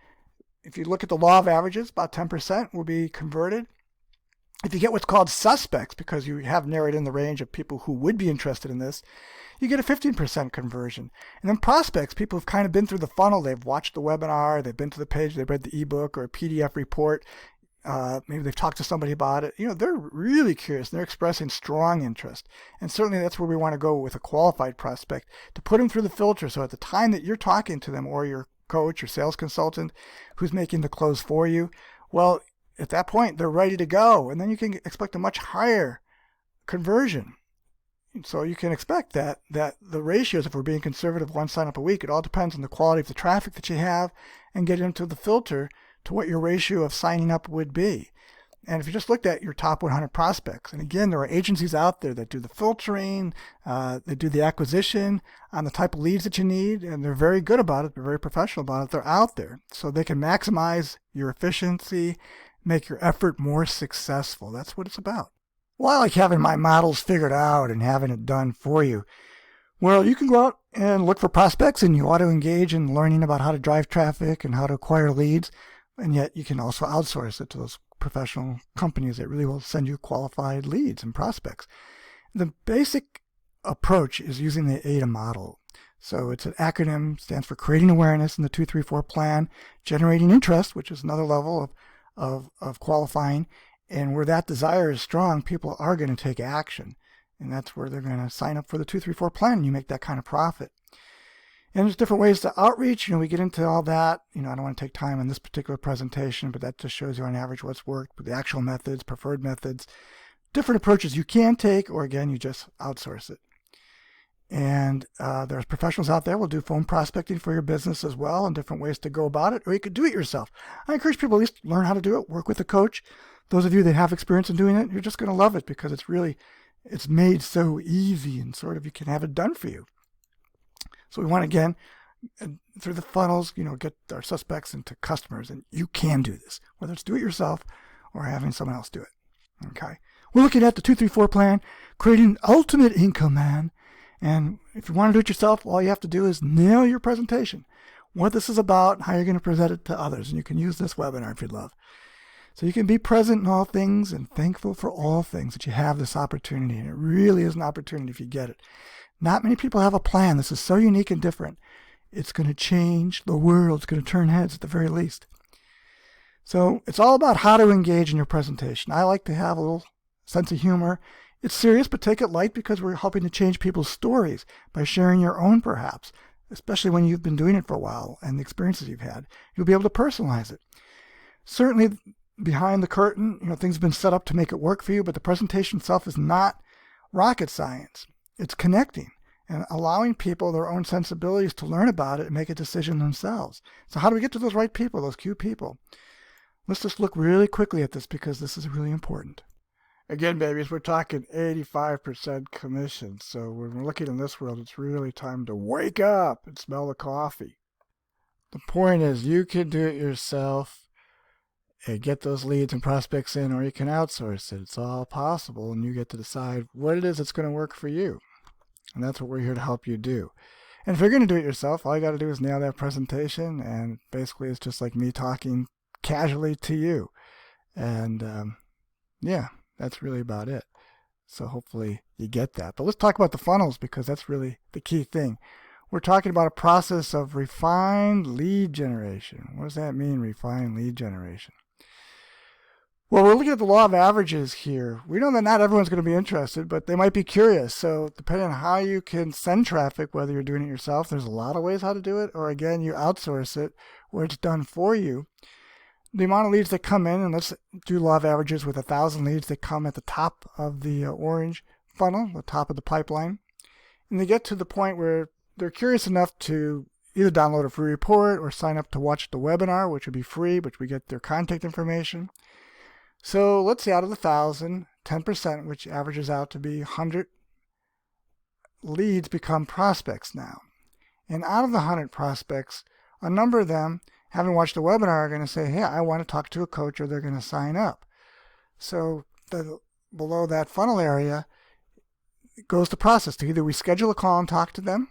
Speaker 1: If you look at the law of averages, about 10% will be converted. If you get what's called suspects, because you have narrowed in the range of people who would be interested in this, you get a 15% conversion. And then prospects, people who've kind of been through the funnel. They've watched the webinar, they've been to the page, they've read the ebook or a PDF report. Maybe they've talked to somebody about it. They're really curious. They're expressing strong interest. And certainly that's where we want to go with a qualified prospect, to put them through the filter. So at the time that you're talking to them, or your coach or sales consultant who's making the close for you, well, at that point, they're ready to go. And then you can expect a much higher conversion. So you can expect that the ratios, if we're being conservative, one sign up a week, it all depends on the quality of the traffic that you have and get into the filter to what your ratio of signing up would be. And if you just looked at your top 100 prospects, and again, there are agencies out there that do the filtering, they do the acquisition on the type of leads that you need, and they're very good about it, they're very professional about it, they're out there. So they can maximize your efficiency, make your effort more successful. That's what it's about. Well, I like having my models figured out and having it done for you. Well, you can go out and look for prospects, and you ought to engage in learning about how to drive traffic and how to acquire leads. And yet you can also outsource it to those professional companies that really will send you qualified leads and prospects. The basic approach is using the AIDA model. So it's an acronym, stands for creating awareness in the 234 plan, generating interest, which is another level of qualifying. And where that desire is strong, people are going to take action. And that's where they're going to sign up for the 234 plan, and you make that kind of profit. And there's different ways to outreach. We get into all that. I don't want to take time on this particular presentation, but that just shows you on average what's worked with the actual methods, preferred methods, different approaches you can take, or again, you just outsource it. And there's professionals out there who will do phone prospecting for your business as well, and different ways to go about it, or you could do it yourself. I encourage people at least learn how to do it, work with a coach. Those of you that have experience in doing it, you're just going to love it, because it's made so easy, and sort of you can have it done for you. So we want, again, through the funnels, get our suspects into customers, and you can do this, whether it's do it yourself or having someone else do it. Okay. We're looking at the 234 plan, creating ultimate income, man. And if you want to do it yourself, all you have to do is nail your presentation, what this is about, and how you're going to present it to others. And you can use this webinar if you'd love. So you can be present in all things and thankful for all things that you have this opportunity. And it really is an opportunity if you get it. Not many people have a plan. This is so unique and different. It's going to change the world. It's going to turn heads at the very least. So it's all about how to engage in your presentation. I like to have a little sense of humor. It's serious, but take it light because we're helping to change people's stories by sharing your own, perhaps, especially when you've been doing it for a while and the experiences you've had. You'll be able to personalize it. Certainly, behind the curtain, things have been set up to make it work for you, but the presentation itself is not rocket science. It's connecting and allowing people their own sensibilities to learn about it and make a decision themselves. So how do we get to those right people, those cute people? Let's just look really quickly at this because this is really important. Again, babies, we're talking 85% commission. So when we're looking in this world, it's really time to wake up and smell the coffee. The point is you can do it yourself and get those leads and prospects in, or you can outsource it. It's all possible, and you get to decide what it is that's going to work for you. And that's what we're here to help you do. And if you're going to do it yourself, all you got to do is nail that presentation, and basically it's just like me talking casually to you. And yeah, that's really about it. So hopefully you get that. But let's talk about the funnels because that's really the key thing. We're talking about a process of refined lead generation. What does that mean, refined lead generation? Well, we're looking at the law of averages here. We know that not everyone's going to be interested, but they might be curious. So depending on how you can send traffic, whether you're doing it yourself, there's a lot of ways how to do it, or again, you outsource it where it's done for you. The amount of leads that come in, and let's do law of averages with 1,000 leads that come at the top of the orange funnel, the top of the pipeline. And they get to the point where they're curious enough to either download a free report or sign up to watch the webinar, which would be free, but we get their contact information. So let's say out of the 1,000, 10%, which averages out to be 100 leads, become prospects now. And out of the 100 prospects, a number of them, having watched the webinar, are going to say, hey, I want to talk to a coach, or they're going to sign up. So below that funnel area goes the process to either we schedule a call and talk to them,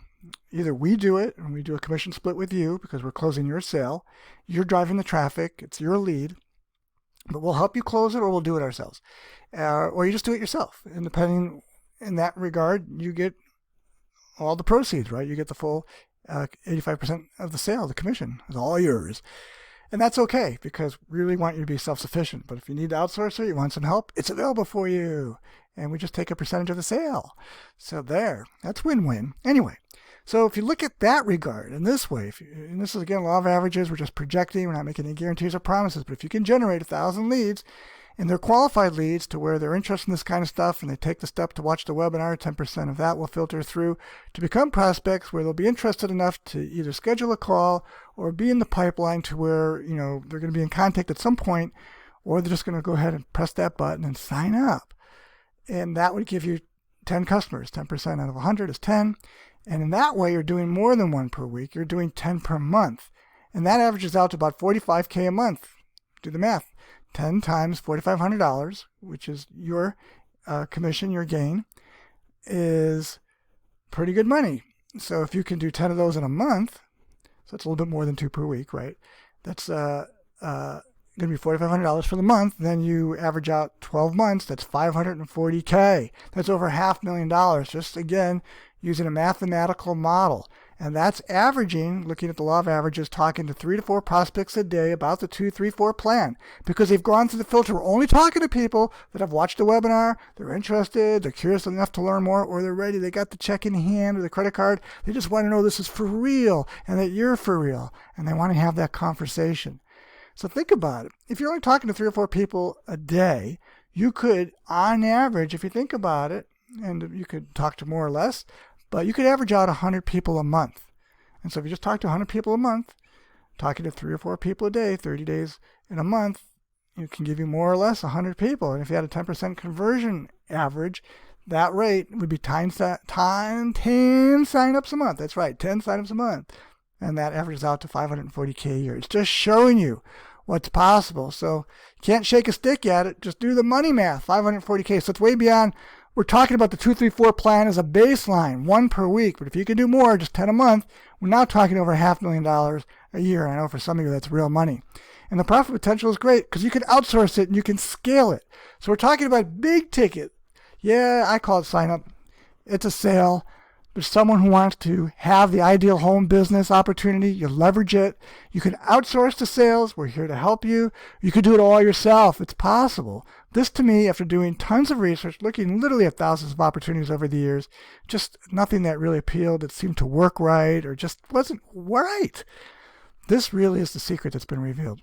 Speaker 1: either we do it and we do a commission split with you because we're closing your sale, you're driving the traffic, it's your lead, but we'll help you close it or we'll do it ourselves. Or you just do it yourself. And depending in that regard, you get all the proceeds, right? You get the full 85% of the sale, the commission is all yours. And that's okay because we really want you to be self-sufficient. But if you need to outsource it, you want some help, it's available for you. And we just take a percentage of the sale. So there, that's win-win. Anyway, so if you look at that regard in this way, and this is again law of averages, we're just projecting, we're not making any guarantees or promises, but if you can generate 1,000 leads and they're qualified leads to where they're interested in this kind of stuff and they take the step to watch the webinar, 10% of that will filter through to become prospects where they'll be interested enough to either schedule a call or be in the pipeline to where, they're going to be in contact at some point, or they're just going to go ahead and press that button and sign up. And that would give you 10 customers. 10% out of 100 is 10. And in that way, you're doing more than one per week. You're doing 10 per month. And that averages out to about $45K a month. Do the math. 10 times $4,500, which is your commission, your gain, is pretty good money. So if you can do 10 of those in a month, so it's a little bit more than 2 per week, right? That's going to be $4,500 for the month. Then you average out 12 months. That's $540K. That's over $500,000. Just again, using a mathematical model. And that's averaging, looking at the law of averages, talking to 3 to 4 prospects a day about the 234 plan. Because they've gone through the filter. We're only talking to people that have watched the webinar, they're interested, they're curious enough to learn more, or they're ready, they got the check in hand or the credit card. They just want to know this is for real and that you're for real. And they want to have that conversation. So think about it. If you're only talking to 3 or 4 people a day, you could, on average, if you think about it, and you could talk to more or less, but you could average out 100 people a month. And so if you just talk to 100 people a month, talking to 3 or 4 people a day, 30 days in a month, it can give you more or less 100 people. And if you had a 10% conversion average, that rate would be 10 signups a month. That's right, 10 signups a month. And that averages out to $540K a year. It's just showing you what's possible. So you can't shake a stick at it. Just do the money math, $540K. So it's way beyond. We're talking about the 234 plan as a baseline, 1 per week. But if you can do more, just 10 a month, we're now talking over $500,000 a year. I know for some of you that's real money. And the profit potential is great because you can outsource it and you can scale it. So we're talking about big ticket. Yeah, I call it sign up. It's a sale. There's someone who wants to have the ideal home business opportunity. You leverage it. You can outsource the sales. We're here to help you. You could do it all yourself. It's possible. This, to me, after doing tons of research, looking literally at thousands of opportunities over the years, just nothing that really appealed, that seemed to work right, or just wasn't right. This really is the secret that's been revealed.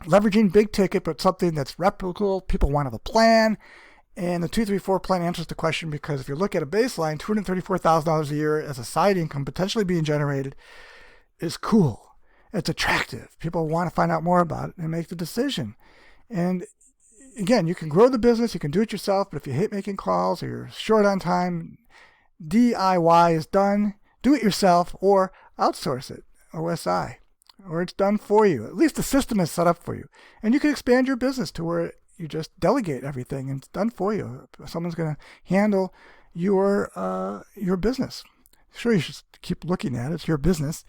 Speaker 1: Leveraging big ticket, but something that's replicable. People want to have a plan. And the 234 plan answers the question because if you look at a baseline, $234,000 a year as a side income potentially being generated is cool. It's attractive. People want to find out more about it and make the decision. And again, you can grow the business, you can do it yourself, but if you hate making calls or you're short on time, DIY is done. Do it yourself or outsource it, OSI, or it's done for you. At least the system is set up for you. And you can expand your business to where you just delegate everything and it's done for you. Someone's going to handle your business. Sure, you should keep looking at it. It's your business,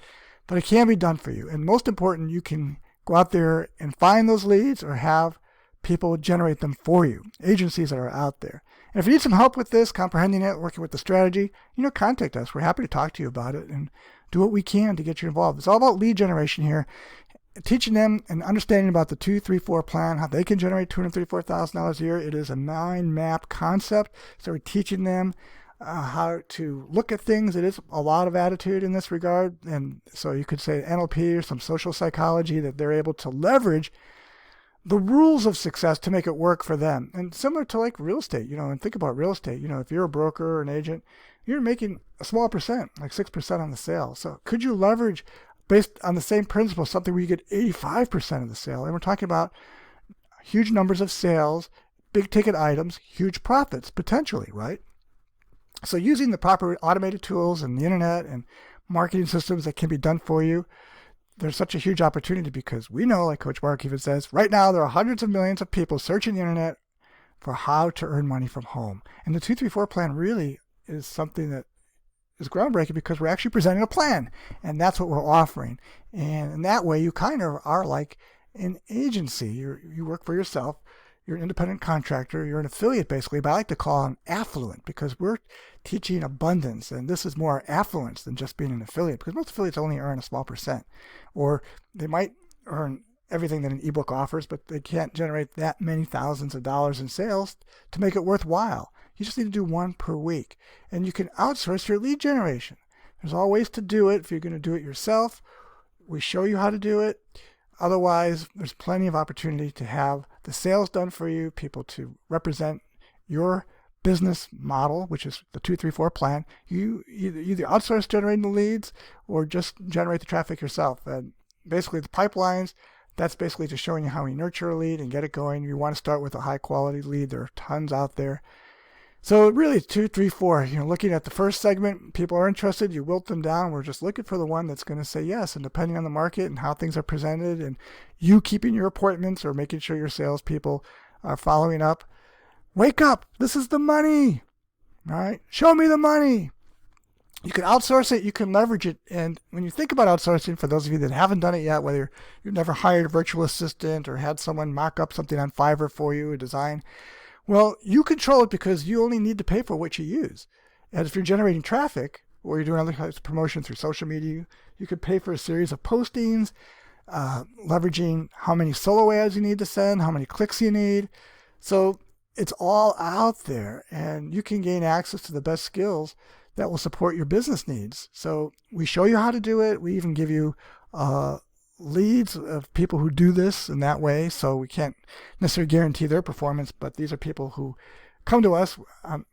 Speaker 1: but it can be done for you. And most important, you can go out there and find those leads or have people generate them for you, agencies that are out there. And if you need some help with this, comprehending it, working with the strategy, contact us. We're happy to talk to you about it and do what we can to get you involved. It's all about lead generation here. Teaching them and understanding about the 234 plan, how they can generate $234,000 a year. It is a mind map concept. So we're teaching them how to look at things. It is a lot of attitude in this regard. And so you could say NLP or some social psychology that they're able to leverage the rules of success to make it work for them. And similar to like real estate, and think about real estate. If you're a broker or an agent, you're making a small percent, like 6% on the sale. So could you leverage based on the same principle, something where you get 85% of the sale? And we're talking about huge numbers of sales, big ticket items, huge profits, potentially, right? So using the proper automated tools and the internet and marketing systems that can be done for you, there's such a huge opportunity because we know, like Coach Mark even says, right now there are hundreds of millions of people searching the internet for how to earn money from home. And the 234 plan really is something that is groundbreaking because we're actually presenting a plan, and that's what we're offering. And in that way, you kind of are like an agency. You work for yourself. You're an independent contractor. You're an affiliate, basically, but I like to call them affluent because we're teaching abundance, and this is more affluence than just being an affiliate because most affiliates only earn a small percent, or they might earn everything that an ebook offers, but they can't generate that many thousands of dollars in sales to make it worthwhile. You just need to do one per week. And you can outsource your lead generation. There's all ways to do it. If you're going to do it yourself, we show you how to do it. Otherwise, there's plenty of opportunity to have the sales done for you, people to represent your business model, which is the 234 plan. You either outsource generating the leads or just generate the traffic yourself. And basically the pipelines, that's basically just showing you how we nurture a lead and get it going. You want to start with a high quality lead. There are tons out there. So really, 2, 3, 4, looking at the first segment, people are interested, you wilt them down. We're just looking for the one that's going to say yes. And depending on the market and how things are presented and you keeping your appointments or making sure your salespeople are following up, wake up. This is the money. All right. Show me the money. You can outsource it. You can leverage it. And when you think about outsourcing, for those of you that haven't done it yet, whether you've never hired a virtual assistant or had someone mock up something on Fiverr for you, a design, well, you control it because you only need to pay for what you use. And if you're generating traffic or you're doing other types of promotion through social media, you could pay for a series of postings, leveraging how many solo ads you need to send, how many clicks you need. So it's all out there and you can gain access to the best skills that will support your business needs. So we show you how to do it. We even give you leads of people who do this in that way. So we can't necessarily guarantee their performance, but these are people who come to us.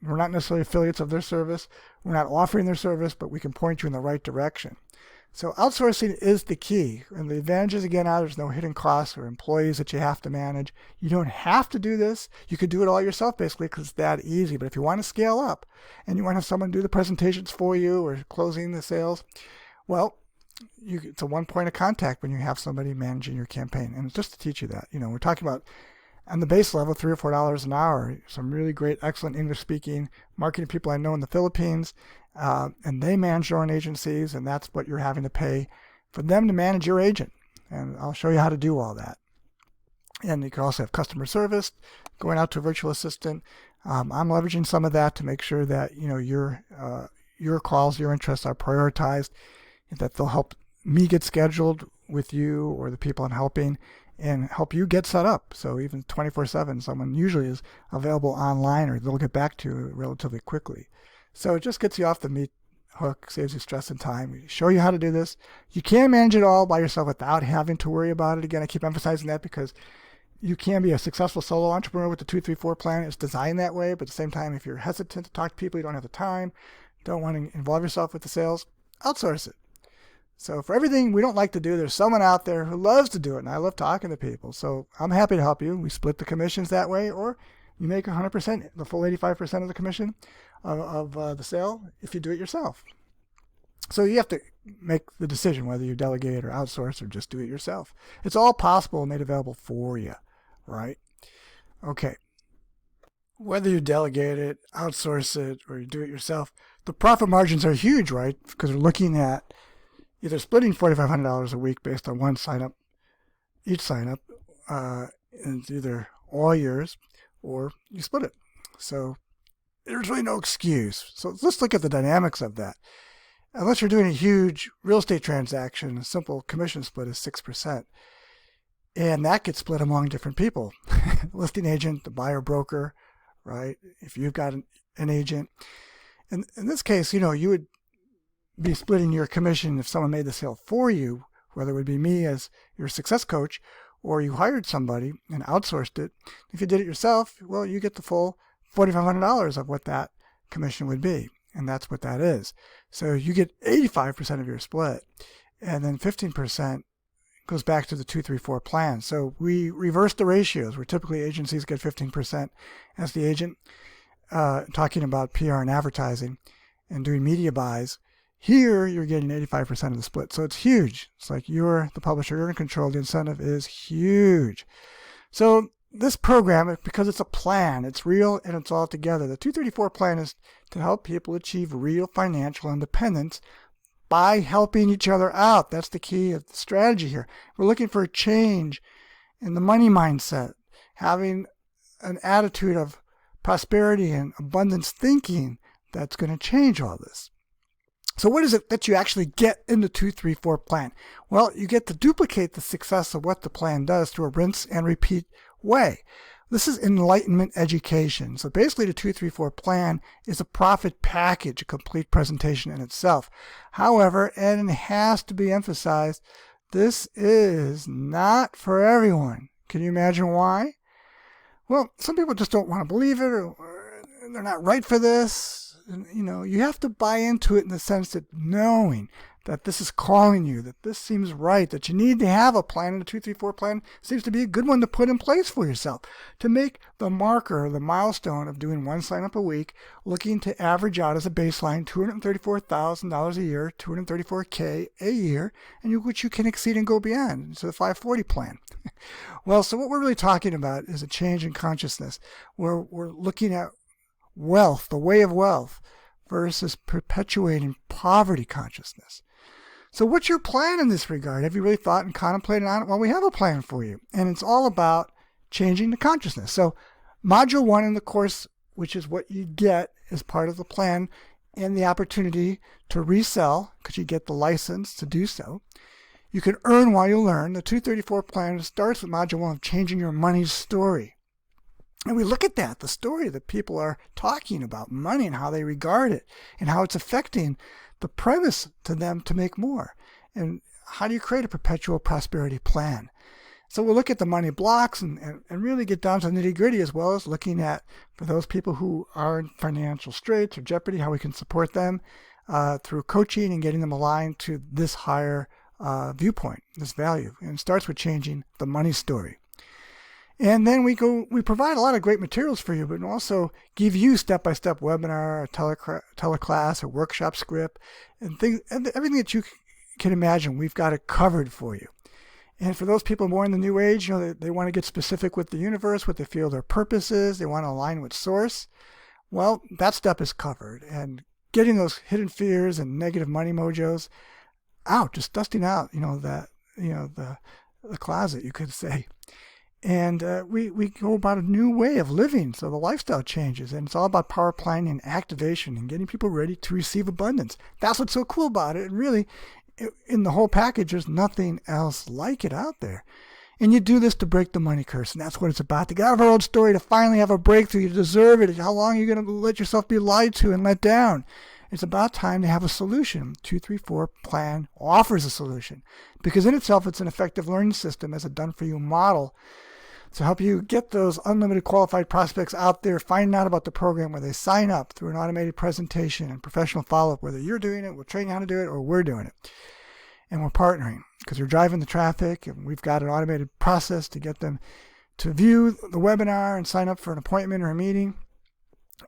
Speaker 1: We're not necessarily affiliates of their service. We're not offering their service, but we can point you in the right direction. So outsourcing is the key. And the advantages, again, are there's no hidden costs or employees that you have to manage. You don't have to do this. You could do it all yourself, basically, because it's that easy. But if you want to scale up and you want to have someone do the presentations for you or closing the sales, well, it's a one point of contact when you have somebody managing your campaign. And it's just to teach you that. We're talking about on the base level, $3 or $4 an hour. Some really great, excellent English-speaking marketing people I know in the Philippines, and they manage their own agencies, and that's what you're having to pay for them to manage your agent. And I'll show you how to do all that. And you can also have customer service, going out to a virtual assistant. I'm leveraging some of that to make sure that your calls, your interests are prioritized, that they'll help me get scheduled with you or the people I'm helping and help you get set up. So even 24/7, someone usually is available online or they'll get back to you relatively quickly. So it just gets you off the meat hook, saves you stress and time. We show you how to do this. You can manage it all by yourself without having to worry about it. Again, I keep emphasizing that because you can be a successful solo entrepreneur with the 234 plan. It's designed that way, but at the same time, if you're hesitant to talk to people, you don't have the time, don't want to involve yourself with the sales, outsource it. So for everything we don't like to do, there's someone out there who loves to do it, and I love talking to people. So I'm happy to help you. We split the commissions that way, or you make 100%, the full 85% of the commission of the sale if you do it yourself. So you have to make the decision whether you delegate or outsource or just do it yourself. It's all possible and made available for you, right? Okay. Whether you delegate it, outsource it, or you do it yourself, the profit margins are huge, right? Because we're looking at either splitting $4,500 a week based on one sign-up, each sign-up, and it's either all yours or you split it. So there's really no excuse. So let's look at the dynamics of that. Unless you're doing a huge real estate transaction, a simple commission split is 6%. And that gets split among different people. Listing agent, the buyer broker, right? If you've got an agent. And in this case, you would be splitting your commission if someone made the sale for you, whether it would be me as your success coach, or you hired somebody and outsourced it. If you did it yourself, well, you get the full $4,500 of what that commission would be. And that's what that is. So you get 85% of your split, and then 15% goes back to the 234 plan. So we reverse the ratios, where typically agencies get 15% as the agent, talking about PR and advertising and doing media buys. Here, you're getting 85% of the split. So it's huge. It's like you're the publisher, you're in control. The incentive is huge. So this program, because it's a plan, it's real and it's all together. The 234 plan is to help people achieve real financial independence by helping each other out. That's the key of the strategy here. We're looking for a change in the money mindset, having an attitude of prosperity and abundance thinking that's going to change all this. So what is it that you actually get in the 234 plan? Well, you get to duplicate the success of what the plan does through a rinse and repeat way. This is enlightenment education. So basically the 234 plan is a profit package, a complete presentation in itself. However, and it has to be emphasized, this is not for everyone. Can you imagine why? Well, some people just don't want to believe it, or they're not right for this. You have to buy into it in the sense that knowing that this is calling you, that this seems right, that you need to have a plan, and the 234 plan seems to be a good one to put in place for yourself, to make the marker, the milestone of doing one sign up a week, looking to average out as a baseline $234,000 a year, $234K a year, and which you can exceed and go beyond. So the 540 plan. Well, so what we're really talking about is a change in consciousness, where we're looking at wealth, the way of wealth, versus perpetuating poverty consciousness. So what's your plan in this regard? Have you really thought and contemplated on it? Well, we have a plan for you, and it's all about changing the consciousness. So module 1 in the course, which is what you get as part of the plan, and the opportunity to resell, because you get the license to do so. You can earn while you learn. The 234 plan starts with module 1 of changing your money story. And we look at that, the story that people are talking about money and how they regard it and how it's affecting the premise to them to make more. And how do you create a perpetual prosperity plan? So we'll look at the money blocks and really get down to the nitty gritty, as well as looking at, for those people who are in financial straits or jeopardy, how we can support them through coaching and getting them aligned to this higher viewpoint, this value. And it starts with changing the money story. And then we provide a lot of great materials for you, but also give you step-by-step webinar, a teleclass, a workshop script, and everything that you can imagine, we've got it covered for you. And for those people more in the new age, they want to get specific with the universe, what they feel their purpose is, they want to align with source. Well, that step is covered. And getting those hidden fears and negative money mojos out, just dusting out, the closet, you could say. And we go about a new way of living, so the lifestyle changes, and it's all about power planning and activation and getting people ready to receive abundance. That's what's so cool about it. And really, in the whole package, there's nothing else like it out there. And you do this to break the money curse, and that's what it's about. To get out of our old story, to finally have a breakthrough. You deserve it. How long are you going to let yourself be lied to and let down? It's about time to have a solution. 234 Plan offers a solution, because in itself, it's an effective learning system as a done-for-you model to help you get those unlimited qualified prospects out there, finding out about the program where they sign up through an automated presentation and professional follow-up, whether you're doing it, we'll train you how to do it, or we're doing it. And we're partnering because you're driving the traffic, and we've got an automated process to get them to view the webinar and sign up for an appointment or a meeting.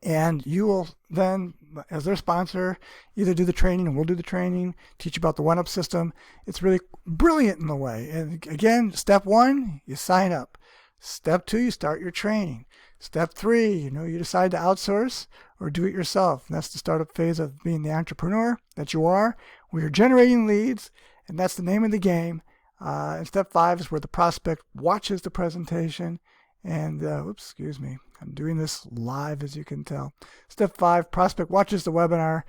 Speaker 1: And you will then, as their sponsor, either do the training and we'll do the training, teach you about the one-up system. It's really brilliant in the way. And again, step 1, you sign up. Step 2, you start your training. Step 3, you decide to outsource or do it yourself. And that's the startup phase of being the entrepreneur that you are, where you're generating leads, and that's the name of the game. And step 5 is where the prospect watches the presentation. And, excuse me, I'm doing this live, as you can tell. Step 5, prospect watches the webinar.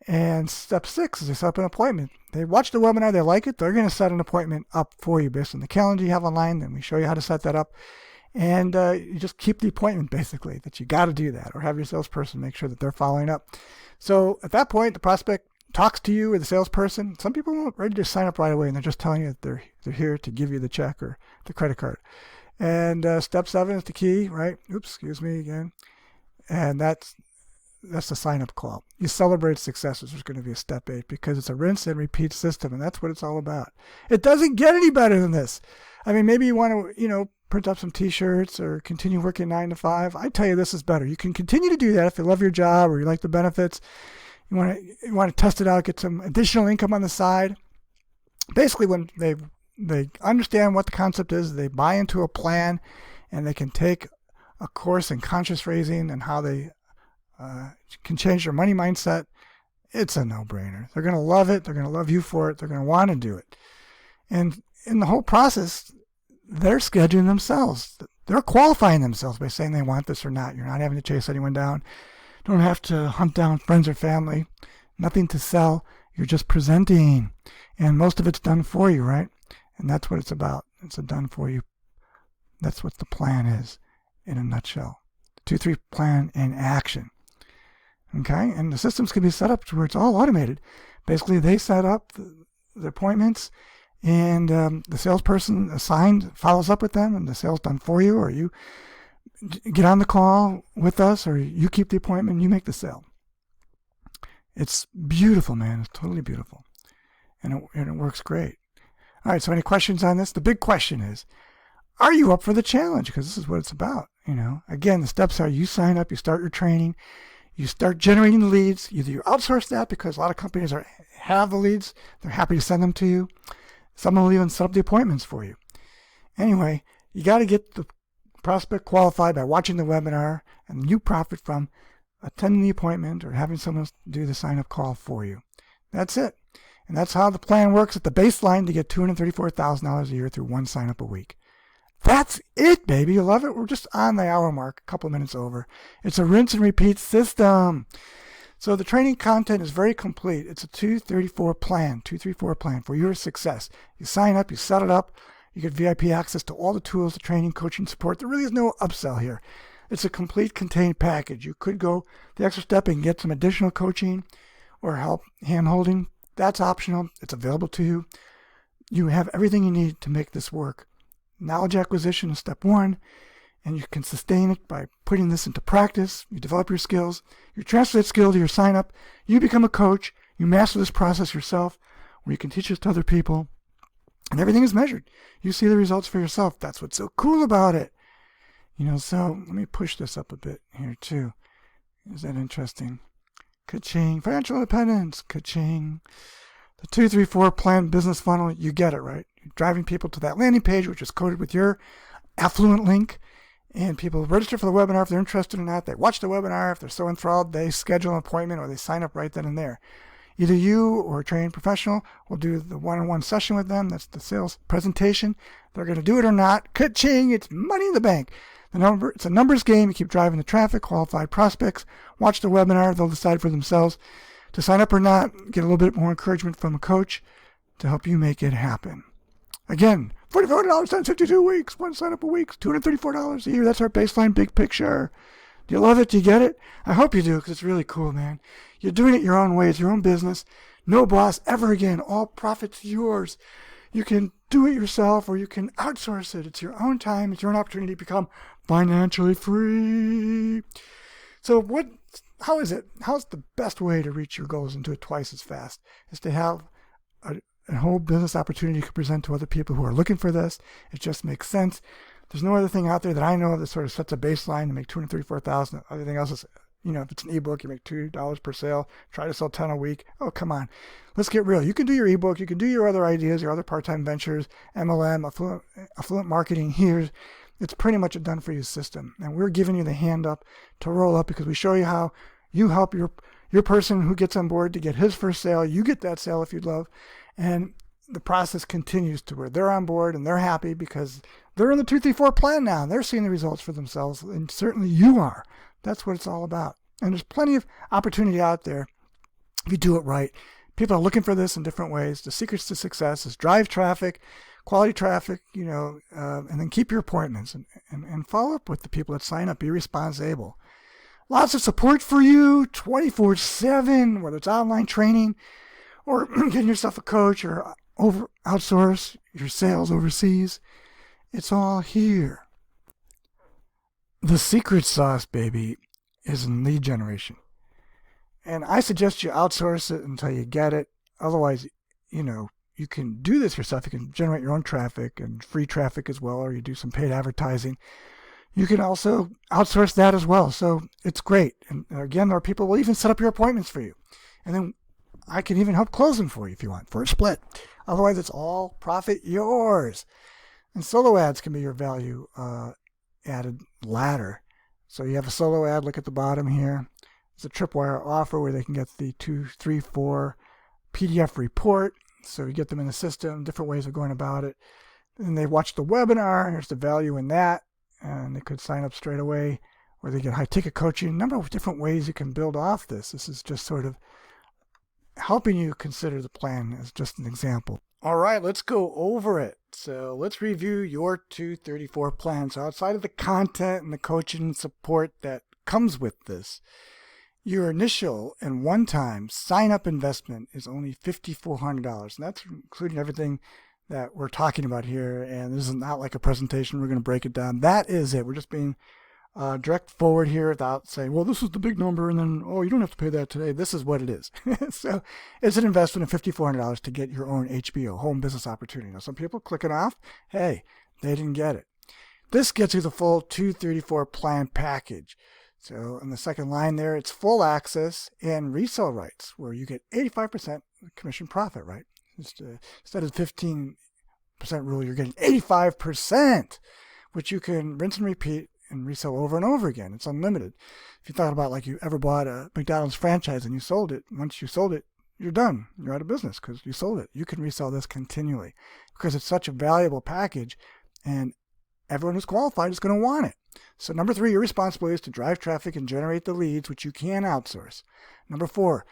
Speaker 1: And step 6 is they set up an appointment. They watch the webinar, they like it, they're going to set an appointment up for you based on the calendar you have online. Then we show you how to set that up. And you just keep the appointment, basically, that you got to do that, or have your salesperson make sure that they're following up. So at that point, the prospect talks to you or the salesperson. Some people aren't ready to sign up right away, and they're just telling you that they're here to give you the check or the credit card. And step 7 is the key, right? Excuse me again. And that's the sign-up call. You celebrate successes. There's going to be a step 8 because it's a rinse and repeat system, and that's what it's all about. It doesn't get any better than this. I mean, maybe you want to, print up some T-shirts or continue working 9 to 5. I tell you, this is better. You can continue to do that if you love your job or you like the benefits. You want to test it out, get some additional income on the side. Basically, when they understand what the concept is, they buy into a plan, and they can take a course in conscious raising and how they can change their money mindset. It's a no-brainer. They're going to love it. They're going to love you for it. They're going to want to do it. And in the whole process, they're scheduling themselves. They're qualifying themselves by saying they want this or not. You're not having to chase anyone down. Don't have to hunt down friends or family. Nothing to sell. You're just presenting. And most of it's done for you, right? And that's what it's about. It's a done for you. That's what the plan is in a nutshell. The 2-3 plan in action. Okay, and the systems can be set up to where it's all automated. Basically, they set up the appointments, and the salesperson assigned follows up with them, and the sale's done for you, or you get on the call with us, or you keep the appointment and you make the sale. It's beautiful, man. It's totally beautiful, and it works great. All right, so any questions on this? The big question is, are you up for the challenge? Because this is what it's about. Again, the steps are: you sign up, you start your training. You start generating the leads. Either you outsource that because a lot of companies have the leads. They're happy to send them to you. Some will even set up the appointments for you. Anyway, you got to get the prospect qualified by watching the webinar, and you profit from attending the appointment or having someone do the sign-up call for you. That's it. And that's how the plan works at the baseline to get $234,000 a year through one sign-up a week. That's it, baby. You love it? We're just on the hour mark, a couple minutes over. It's a rinse and repeat system. So the training content is very complete. It's a 234 plan for your success. You sign up, you set it up, you get VIP access to all the tools, the training, coaching, support. There really is no upsell here. It's a complete contained package. You could go the extra step and get some additional coaching or help hand-holding. That's optional. It's available to you. You have everything you need to make this work. Knowledge acquisition is step 1, and you can sustain it by putting this into practice. You develop your skills. You transfer that skill to your sign-up. You become a coach. You master this process yourself, where you can teach this to other people, and everything is measured. You see the results for yourself. That's what's so cool about it. So let me push this up a bit here too. Is that interesting? Ka-ching. Financial independence. Ka-ching. The 234 plan business funnel, you get it, right? You're driving people to that landing page, which is coded with your affluent link, and people register for the webinar if they're interested or not. They watch the webinar. If they're so enthralled, they schedule an appointment or they sign up right then and there. Either you or a trained professional will do the one-on-one session with them. That's the sales presentation. They're going to do it or not. Ka-ching! It's money in the bank. It's a numbers game. You keep driving the traffic, qualified prospects. Watch the webinar. They'll decide for themselves to sign up or not. Get a little bit more encouragement from a coach to help you make it happen. Again, $4,400 times 52 weeks. One sign up a week. $234 a year. That's our baseline big picture. Do you love it? Do you get it? I hope you do, because it's really cool, man. You're doing it your own way. It's your own business. No boss ever again. All profits yours. You can do it yourself or you can outsource it. It's your own time. It's your own opportunity to become financially free. So how is it? How's the best way to reach your goals and do it twice as fast? Is to have a whole business opportunity you can present to other people who are looking for this. It just makes sense. There's no other thing out there that I know of that sort of sets a baseline to make $234,000. Everything else is, if it's an ebook, you make $2 per sale. Try to sell 10 a week. Oh, come on. Let's get real. You can do your ebook. You can do your other ideas, your other part-time ventures, MLM, affluent marketing here. It's pretty much a done-for-you system. And we're giving you the hand up to roll up because we show you how you help your person who gets on board to get his first sale. You get that sale if you'd love. And the process continues to where they're on board and they're happy because they're in the 234 plan now. They're seeing the results for themselves, and certainly you are. That's what it's all about. And there's plenty of opportunity out there if you do it right. People are looking for this in different ways. The secrets to success is drive traffic, quality traffic, and then keep your appointments and follow up with the people that sign up. Be responsible. Lots of support for you 24/7, whether it's online training or getting yourself a coach or outsource your sales overseas. It's all here. The secret sauce, baby, is in lead generation. And I suggest you outsource it until you get it. Otherwise, you can do this yourself. You can generate your own traffic and free traffic as well, or you do some paid advertising. You can also outsource that as well. So it's great. And again, there are people who will even set up your appointments for you. And then I can even help close them for you if you want, for a split. Otherwise, it's all profit yours. And solo ads can be your value added ladder. So you have a solo ad, look at the bottom here. It's a tripwire offer where they can get the 234 PDF report. So you get them in the system, different ways of going about it. And they watch the webinar, there's the value in that. And they could sign up straight away, or they get high ticket coaching. A number of different ways you can build off this. This is just sort of helping you consider the plan as just an example. All right, let's go over it. So let's review your 234 plan. So outside of the content and the coaching and support that comes with this, your initial and one-time sign-up investment is only $5,400. And that's including everything that we're talking about here. And this is not like a presentation. We're going to break it down. That is it. We're just being direct forward here without saying, well, this is the big number, and then, oh, you don't have to pay that today. This is what it is. So it's an investment of $5,400 to get your own HBO, home business opportunity. Now, some people click it off. Hey, they didn't get it. This gets you the full 234 plan package. So in the second line there, it's full access and resale rights, where you get 85% commission profit, right? Instead of 15% rule, you're getting 85%, which you can rinse and repeat and resell over and over again. It's unlimited. If you thought about like you ever bought a McDonald's franchise and you sold it, once you sold it, you're done. You're out of business because you sold it. You can resell this continually because it's such a valuable package and everyone who's qualified is going to want it. So number 3, your responsibility is to drive traffic and generate the leads, which you can outsource. Number 4,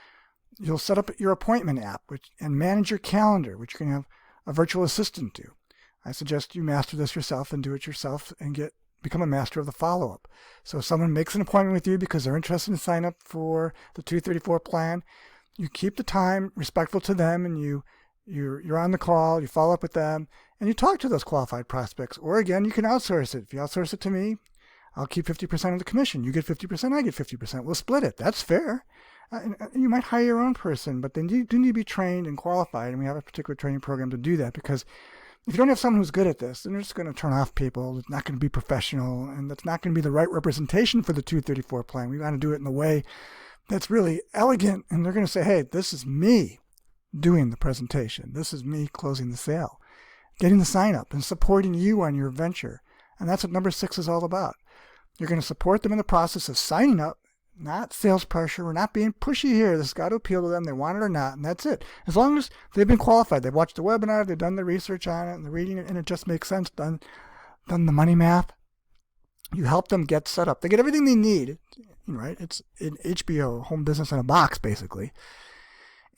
Speaker 1: you'll set up your appointment app and manage your calendar, which you can have a virtual assistant do. I suggest you master this yourself and do it yourself and become a master of the follow-up. So if someone makes an appointment with you because they're interested in sign up for the 234 plan, you keep the time respectful to them and you're on the call, you follow up with them, and you talk to those qualified prospects. Or again, you can outsource it. If you outsource it to me, I'll keep 50% of the commission. You get 50%, I get 50%. We'll split it. That's fair. You might hire your own person, but they do need to be trained and qualified, and we have a particular training program to do that, because if you don't have someone who's good at this, then they're just going to turn off people. It's not going to be professional, and that's not going to be the right representation for the 234 plan. We got to do it in a way that's really elegant, and they're going to say, hey, this is me doing the presentation. This is me closing the sale, getting the sign up, and supporting you on your venture. And that's what number 6 is all about. You're going to support them in the process of signing up, not sales pressure. We're not being pushy here. This has got to appeal to them. They want it or not, and that's it. As long as they've been qualified, they've watched the webinar, they've done the research on it, and they're reading it, and it just makes sense, done the money math. You help them get set up. They get everything they need, right? It's an HBO, home business in a box, basically.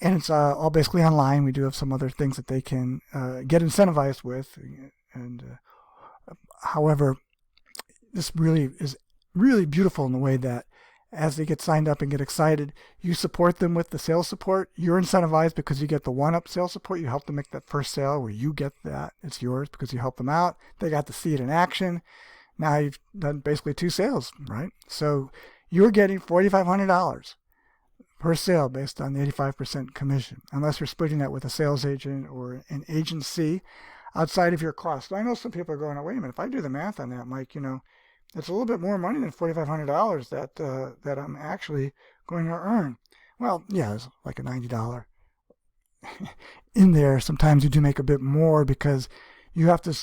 Speaker 1: And it's all basically online. We do have some other things that they can get incentivized with. And however, this really is really beautiful in the way that as they get signed up and get excited, you support them with the sales support. You're incentivized because you get the one-up sales support. You help them make that first sale where you get that. It's yours because you help them out. They got to see it in action. Now you've done basically 2 sales, right? So you're getting $4,500 per sale based on the 85% commission, unless you're splitting that with a sales agent or an agency outside of your cost. I know some people are going, oh, wait a minute, if I do the math on that, Mike, it's a little bit more money than $4,500 that I'm actually going to earn. Well, yeah, it's like a $90 in there. Sometimes you do make a bit more because you have to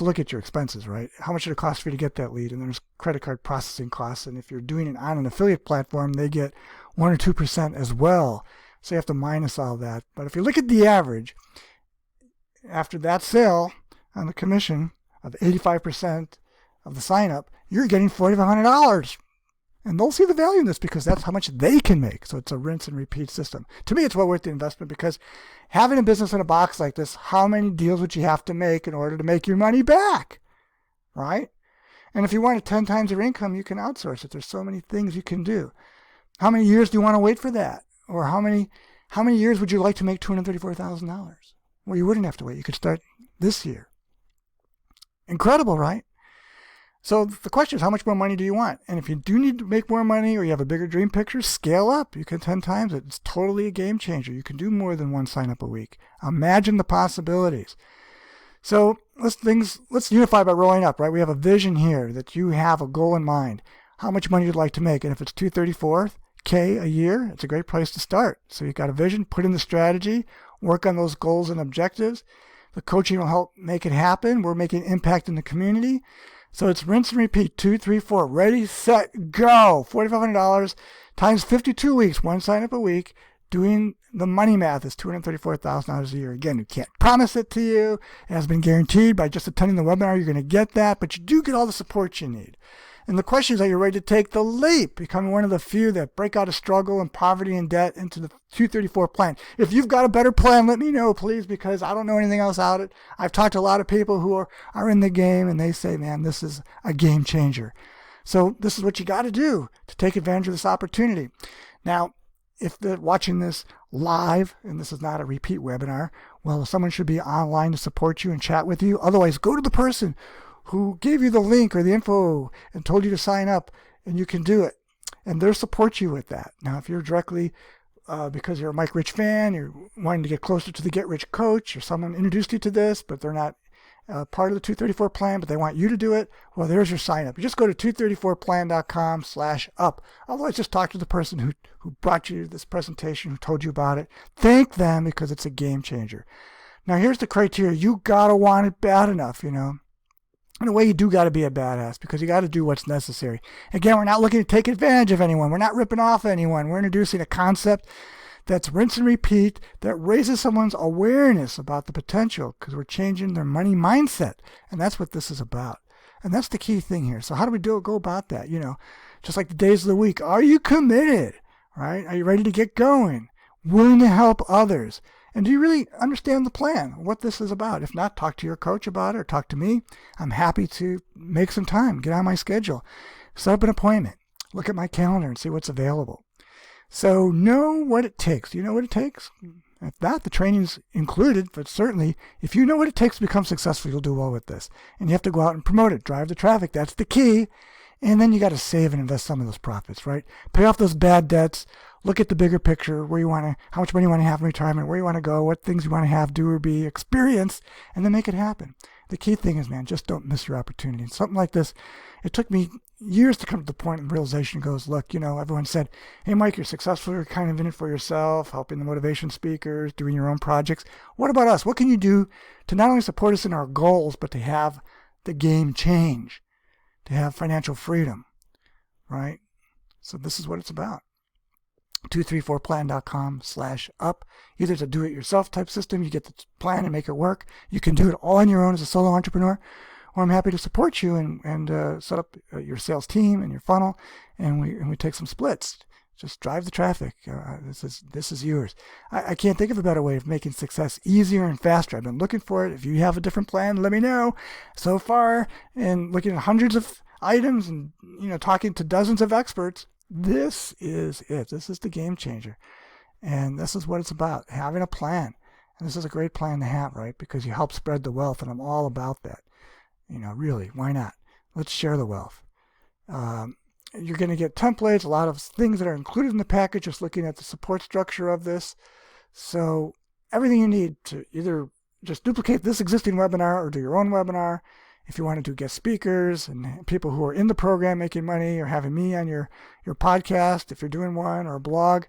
Speaker 1: look at your expenses, right? How much did it cost for you to get that lead? And there's credit card processing costs. And if you're doing it on an affiliate platform, they get 1 or 2% as well. So you have to minus all that. But if you look at the average, after that sale on the commission of 85% of the sign up, you're getting $4,500. And they'll see the value in this because that's how much they can make. So it's a rinse and repeat system. To me, it's well worth the investment because having a business in a box like this, how many deals would you have to make in order to make your money back? Right? And if you want 10 times your income, you can outsource it. There's so many things you can do. How many years do you want to wait for that? Or how many years would you like to make $234,000? Well, you wouldn't have to wait. You could start this year. Incredible, right? So the question is, how much more money do you want? And if you do need to make more money or you have a bigger dream picture, scale up. You can 10 times it. It's totally a game changer. You can do more than 1 sign up a week. Imagine the possibilities. So let's unify by rolling up, right? We have a vision here that you have a goal in mind. How much money you'd like to make. And if it's $234K a year, it's a great place to start. So you've got a vision, put in the strategy, work on those goals and objectives. The coaching will help make it happen. We're making impact in the community. So it's rinse and repeat, 2, 3, 4, ready, set, go. $4,500 times 52 weeks, 1 sign up a week. Doing the money math is $234,000 a year. Again, we can't promise it to you. It has been guaranteed by just attending the webinar. You're going to get that, but you do get all the support you need. And the question is, are you ready to take the leap, becoming one of the few that break out of struggle and poverty and debt into the 234 plan? If you've got a better plan, let me know, please, because I don't know anything else about it. I've talked to a lot of people who are in the game, and they say, man, this is a game changer. So this is what you got to do to take advantage of this opportunity. Now, if they're watching this live, and this is not a repeat webinar, well, someone should be online to support you and chat with you. Otherwise, go to the person who gave you the link or the info and told you to sign up, and you can do it. And they'll support you with that. Now, if you're directly, because you're a Mike Rich fan, you're wanting to get closer to the Get Rich Coach, or someone introduced you to this, but they're not part of the 234 plan, but they want you to do it, well, there's your sign up. You just go to 234plan.com/up. Otherwise, just talk to the person who brought you this presentation, who told you about it. Thank them because it's a game changer. Now, here's the criteria. You got to want it bad enough, In a way, you do got to be a badass because you got to do what's necessary. Again, we're not looking to take advantage of anyone. We're not ripping off anyone. We're introducing a concept that's rinse and repeat, that raises someone's awareness about the potential because we're changing their money mindset. And that's what this is about. And that's the key thing here. So how do we go about that? Just like the days of the week. Are you committed? Right? Are you ready to get going? Willing to help others? And do you really understand the plan, what this is about? If not, talk to your coach about it or talk to me. I'm happy to make some time, get on my schedule, set up an appointment, look at my calendar and see what's available. So know what it takes. Do you know what it takes? If not, the training's included, but certainly if you know what it takes to become successful, you'll do well with this. And you have to go out and promote it, drive the traffic. That's the key. And then you got to save and invest some of those profits, right? Pay off those bad debts. Look at the bigger picture, how much money you want to have in retirement, where you want to go, what things you want to have, do or be, experience, and then make it happen. The key thing is, man, just don't miss your opportunity. And something like this, it took me years to come to the point of realization goes, look, everyone said, hey, Mike, you're successful. You're kind of in it for yourself, helping the motivation speakers, doing your own projects. What about us? What can you do to not only support us in our goals, but to have the game change, to have financial freedom, right? So this is what it's about. 234plan.com/up. Either it's a do-it-yourself type system, you get the plan and make it work. You can do it all on your own as a solo entrepreneur, or I'm happy to support you and set up your sales team and your funnel, and we take some splits. Just drive the traffic. This is yours. I can't think of a better way of making success easier and faster. I've been looking for it. If you have a different plan, let me know. So far, and looking at hundreds of items and talking to dozens of experts, this is it. This is the game changer. And this is what it's about, having a plan. And this is a great plan to have, right? Because you help spread the wealth, and I'm all about that. Really, why not? Let's share the wealth. You're going to get templates, a lot of things that are included in the package, just looking at the support structure of this. So everything you need to either just duplicate this existing webinar or do your own webinar. If you want to do guest speakers and people who are in the program making money, or having me on your podcast, if you're doing one, or a blog,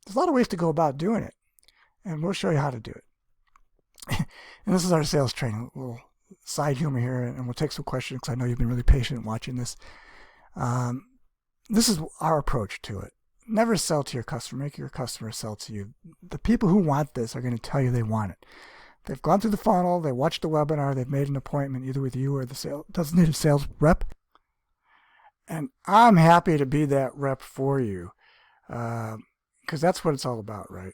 Speaker 1: there's a lot of ways to go about doing it. And we'll show you how to do it. And this is our sales training, a little side humor here, and we'll take some questions because I know you've been really patient watching this. This is our approach to it. Never sell to your customer. Make your customer sell to you. The people who want this are going to tell you they want it. They've gone through the funnel, they watched the webinar, they've made an appointment either with you or the designated sales rep. And I'm happy to be that rep for you, because that's what it's all about, right?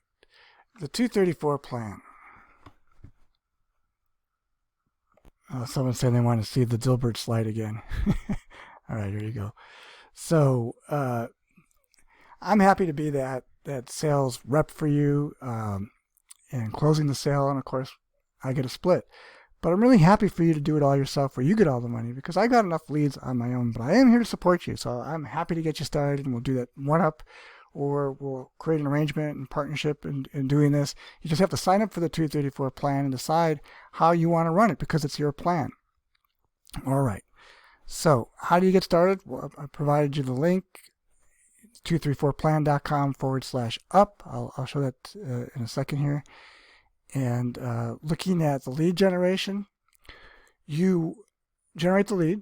Speaker 1: The 234 plan. Someone said they want to see the Dilbert slide again. All right, here you go. So I'm happy to be that sales rep for you, and closing the sale, and of course I get a split. But I'm really happy for you to do it all yourself, where you get all the money, because I got enough leads on my own. But I am here to support you, so I'm happy to get you started, and we'll do that one up, or we'll create an arrangement and partnership in doing this. You just have to sign up for the 234 plan and decide how you want to run it, because it's your plan. All right. So how do you get started? Well, I provided you the link, 234plan.com/up. I'll show that in a second here. And looking at the lead generation, you generate the lead,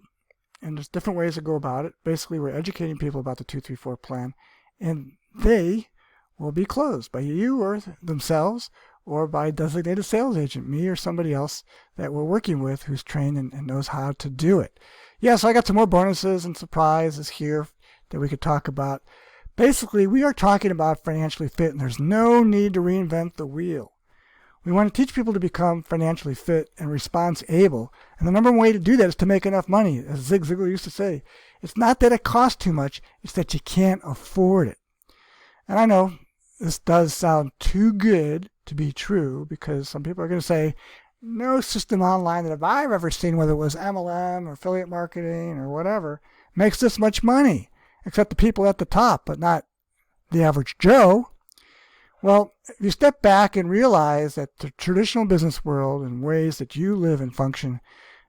Speaker 1: and there's different ways to go about it. Basically, we're educating people about the 234 plan, and they will be closed by you or themselves, or by a designated sales agent, me or somebody else that we're working with who's trained and knows how to do it. Yeah, so I got some more bonuses and surprises here that we could talk about. Basically, we are talking about financially fit, and there's no need to reinvent the wheel. We want to teach people to become financially fit and response able, and the number one way to do that is to make enough money. As Zig Ziglar used to say, it's not that it costs too much, it's that you can't afford it. And I know this does sound too good to be true, because some people are going to say, no system online that I've ever seen, whether it was MLM or affiliate marketing or whatever, makes this much money, except the people at the top, but not the average Joe. Well, if you step back and realize that the traditional business world and ways that you live and function,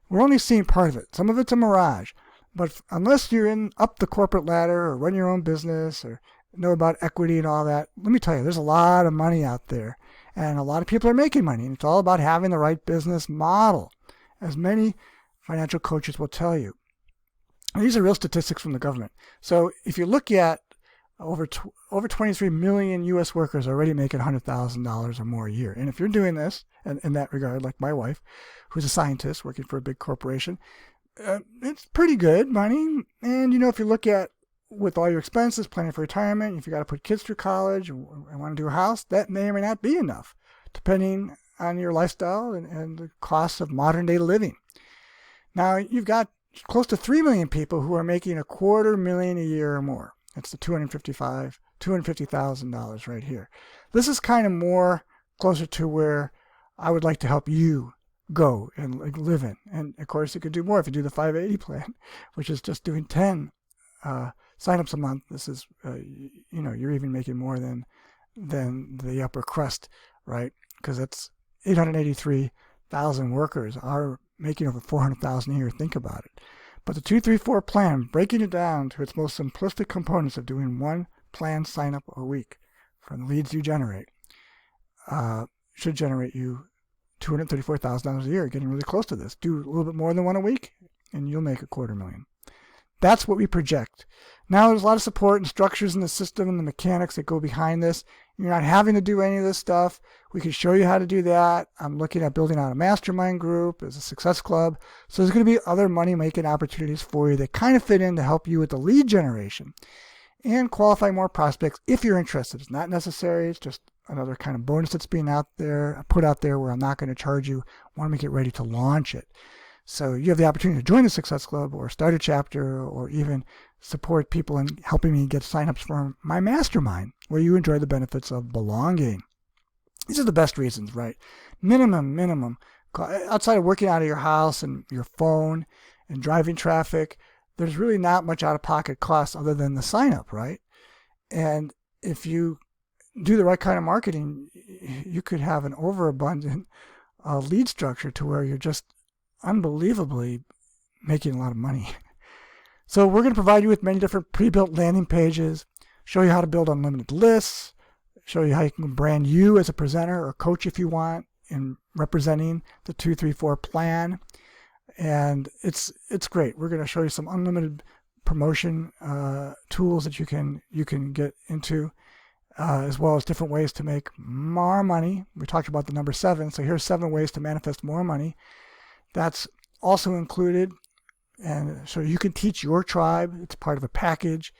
Speaker 1: we're only seeing part of it. Some of it's a mirage. But unless you're up the corporate ladder or run your own business or know about equity and all that, let me tell you, there's a lot of money out there. And a lot of people are making money. And it's all about having the right business model, as many financial coaches will tell you. And these are real statistics from the government. So if you look at over 23 million U.S. workers already making $100,000 or more a year. And if you're doing this, and in that regard, like my wife, who's a scientist working for a big corporation, it's pretty good money. And, if you look at with all your expenses, planning for retirement, if you got to put kids through college and want to do a house, that may or may not be enough, depending on your lifestyle and the costs of modern day living. Now, you've got close to 3 million people who are making $250,000 a year or more. That's the $250,000 right here. This is kind of more closer to where I would like to help you go and live in. And of course, you could do more if you do the 580 plan, which is just doing 10 signups a month. This is, you're even making more than the upper crust, right? Because it's 883,000 workers are making over $400,000 a year. Think about it. But the 234 plan, breaking it down to its most simplistic components of doing one plan sign up a week from the leads you generate, should generate you $234,000 a year, getting really close to this. Do a little bit more than one a week, and you'll make $250,000. That's what we project. Now there's a lot of support and structures in the system and the mechanics that go behind this. You're not having to do any of this stuff. We can show you how to do that. I'm looking at building out a mastermind group as a success club. So there's going to be other money-making opportunities for you that kind of fit in to help you with the lead generation and qualify more prospects if you're interested. It's not necessary. It's just another kind of bonus that's being put out there where I'm not going to charge you when we get ready to launch it. So you have the opportunity to join the Success Club or start a chapter or even support people in helping me get signups for my mastermind where you enjoy the benefits of belonging. These are the best reasons, right? Minimum. Outside of working out of your house and your phone and driving traffic, there's really not much out-of-pocket costs other than the sign-up, right? And if you do the right kind of marketing, you could have an overabundant lead structure to where you're just unbelievably making a lot of money. So we're going to provide you with many different pre-built landing pages, show you how to build unlimited lists, show you how you can brand you as a presenter or coach if you want in representing the 234 plan. And it's great. We're going to show you some unlimited promotion tools that you can get into, as well as different ways to make more money. We talked about the number 7, so here's 7 ways to manifest more money. That's also included, and so you can teach your tribe. It's part of a package,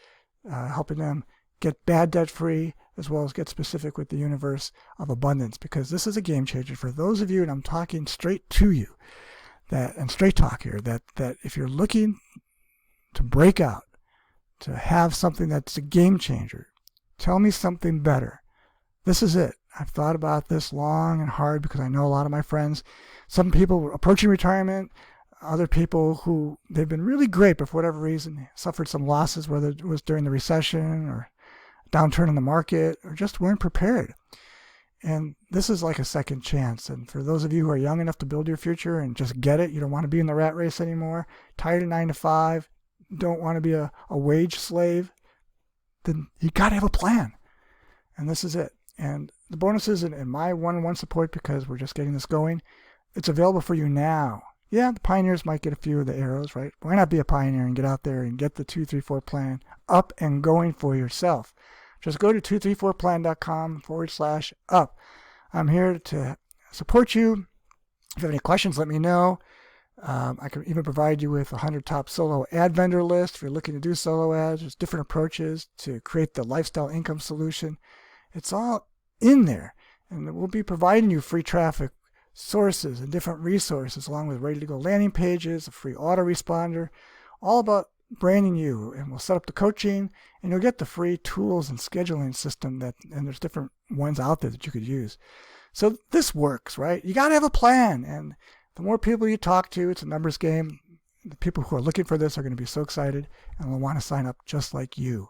Speaker 1: helping them get bad debt free, as well as get specific with the universe of abundance, because this is a game changer for those of you, and I'm talking straight to you, and straight talk here, that if you're looking to break out, to have something that's a game changer, tell me something better. This is it. I've thought about this long and hard because I know a lot of my friends, some people were approaching retirement, other people who they've been really great, but for whatever reason suffered some losses, whether it was during the recession or downturn in the market, or just weren't prepared. And this is like a second chance. And for those of you who are young enough to build your future and just get it, you don't want to be in the rat race anymore, tired of 9 to 5, don't want to be a wage slave, then you got to have a plan. And this is it. And the bonuses and my one-on-one support, because we're just getting this going, it's available for you now. Yeah, the pioneers might get a few of the arrows, right? Why not be a pioneer and get out there and get the 234 plan up and going for yourself? Just go to 234plan.com/up. I'm here to support you. If you have any questions, let me know. I can even provide you with 100 top solo ad vendor list. If you're looking to do solo ads, there's different approaches to create the lifestyle income solution. It's all in there. And we'll be providing you free traffic sources and different resources, along with ready-to-go landing pages, a free autoresponder, all about branding you. And we'll set up the coaching, and you'll get the free tools and scheduling system and there's different ones out there that you could use. So this works, right? You got to have a plan, and the more people you talk to, it's a numbers game. The people who are looking for this are going to be so excited and will want to sign up just like you.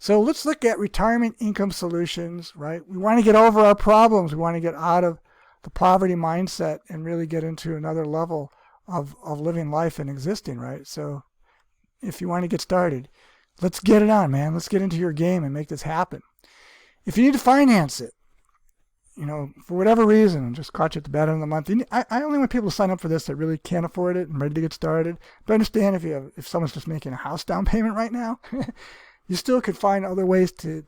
Speaker 1: So let's look at retirement income solutions, right? We want to get over our problems. We want to get out of the poverty mindset and really get into another level of living life and existing, right? So if you want to get started, let's get it on, man. Let's get into your game and make this happen. If you need to finance it, for whatever reason, just caught you at the bad end of the month. I only want people to sign up for this that really can't afford it and ready to get started. But understand if someone's just making a house down payment right now, you still could find other ways to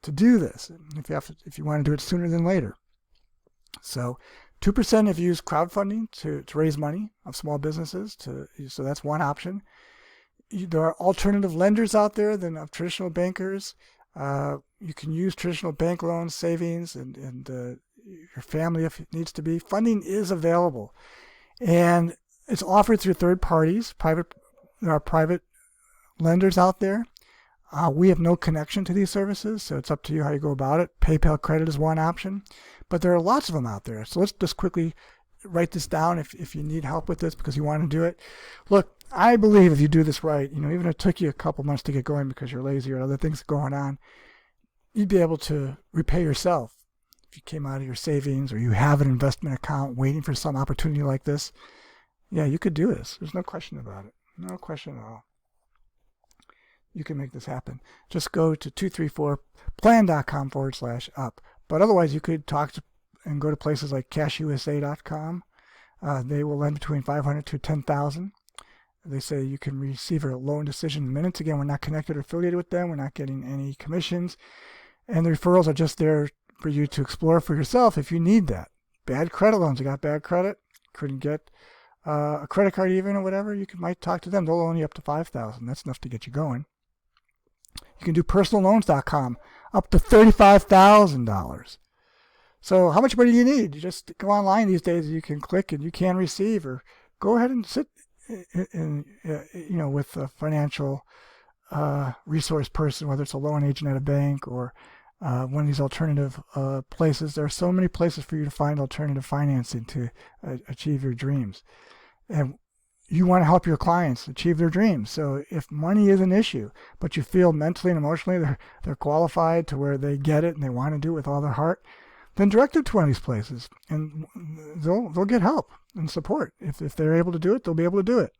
Speaker 1: do this if you want to do it sooner than later. So 2% if you use crowdfunding to raise money of small businesses. So that's one option. There are alternative lenders out there than of traditional bankers. You can use traditional bank loans, savings, and your family if it needs to be. Funding is available, and it's offered through third parties. There are private lenders out there. We have no connection to these services, so it's up to you how you go about it. PayPal credit is one option, but there are lots of them out there. So let's just quickly write this down if you need help with this because you want to do it. Look, I believe if you do this right, even if it took you a couple months to get going because you're lazy or other things going on, you'd be able to repay yourself. If you came out of your savings or you have an investment account waiting for some opportunity like this, yeah, you could do this. There's no question about it. No question at all. You can make this happen. Just go to 234plan.com/up. But otherwise, you could talk to and go to places like cashusa.com. They will lend between $500 to $10,000. They say you can receive a loan decision in minutes. Again, we're not connected or affiliated with them. We're not getting any commissions. And the referrals are just there for you to explore for yourself if you need that. Bad credit loans. You got bad credit, couldn't get a credit card even or whatever, you might talk to them. They'll loan you up to $5,000. That's enough to get you going. You can do personalloans.com up to $35,000. So how much money do you need? You just go online these days. You can click and you can receive, or go ahead and sit with a financial resource person, whether it's a loan agent at a bank or one of these alternative places. There are so many places for you to find alternative financing to achieve your dreams. And you want to help your clients achieve their dreams. So if money is an issue, but you feel mentally and emotionally they're qualified to where they get it and they want to do it with all their heart, then direct them to one of these places, and they'll get help and support. If they're able to do it, they'll be able to do it.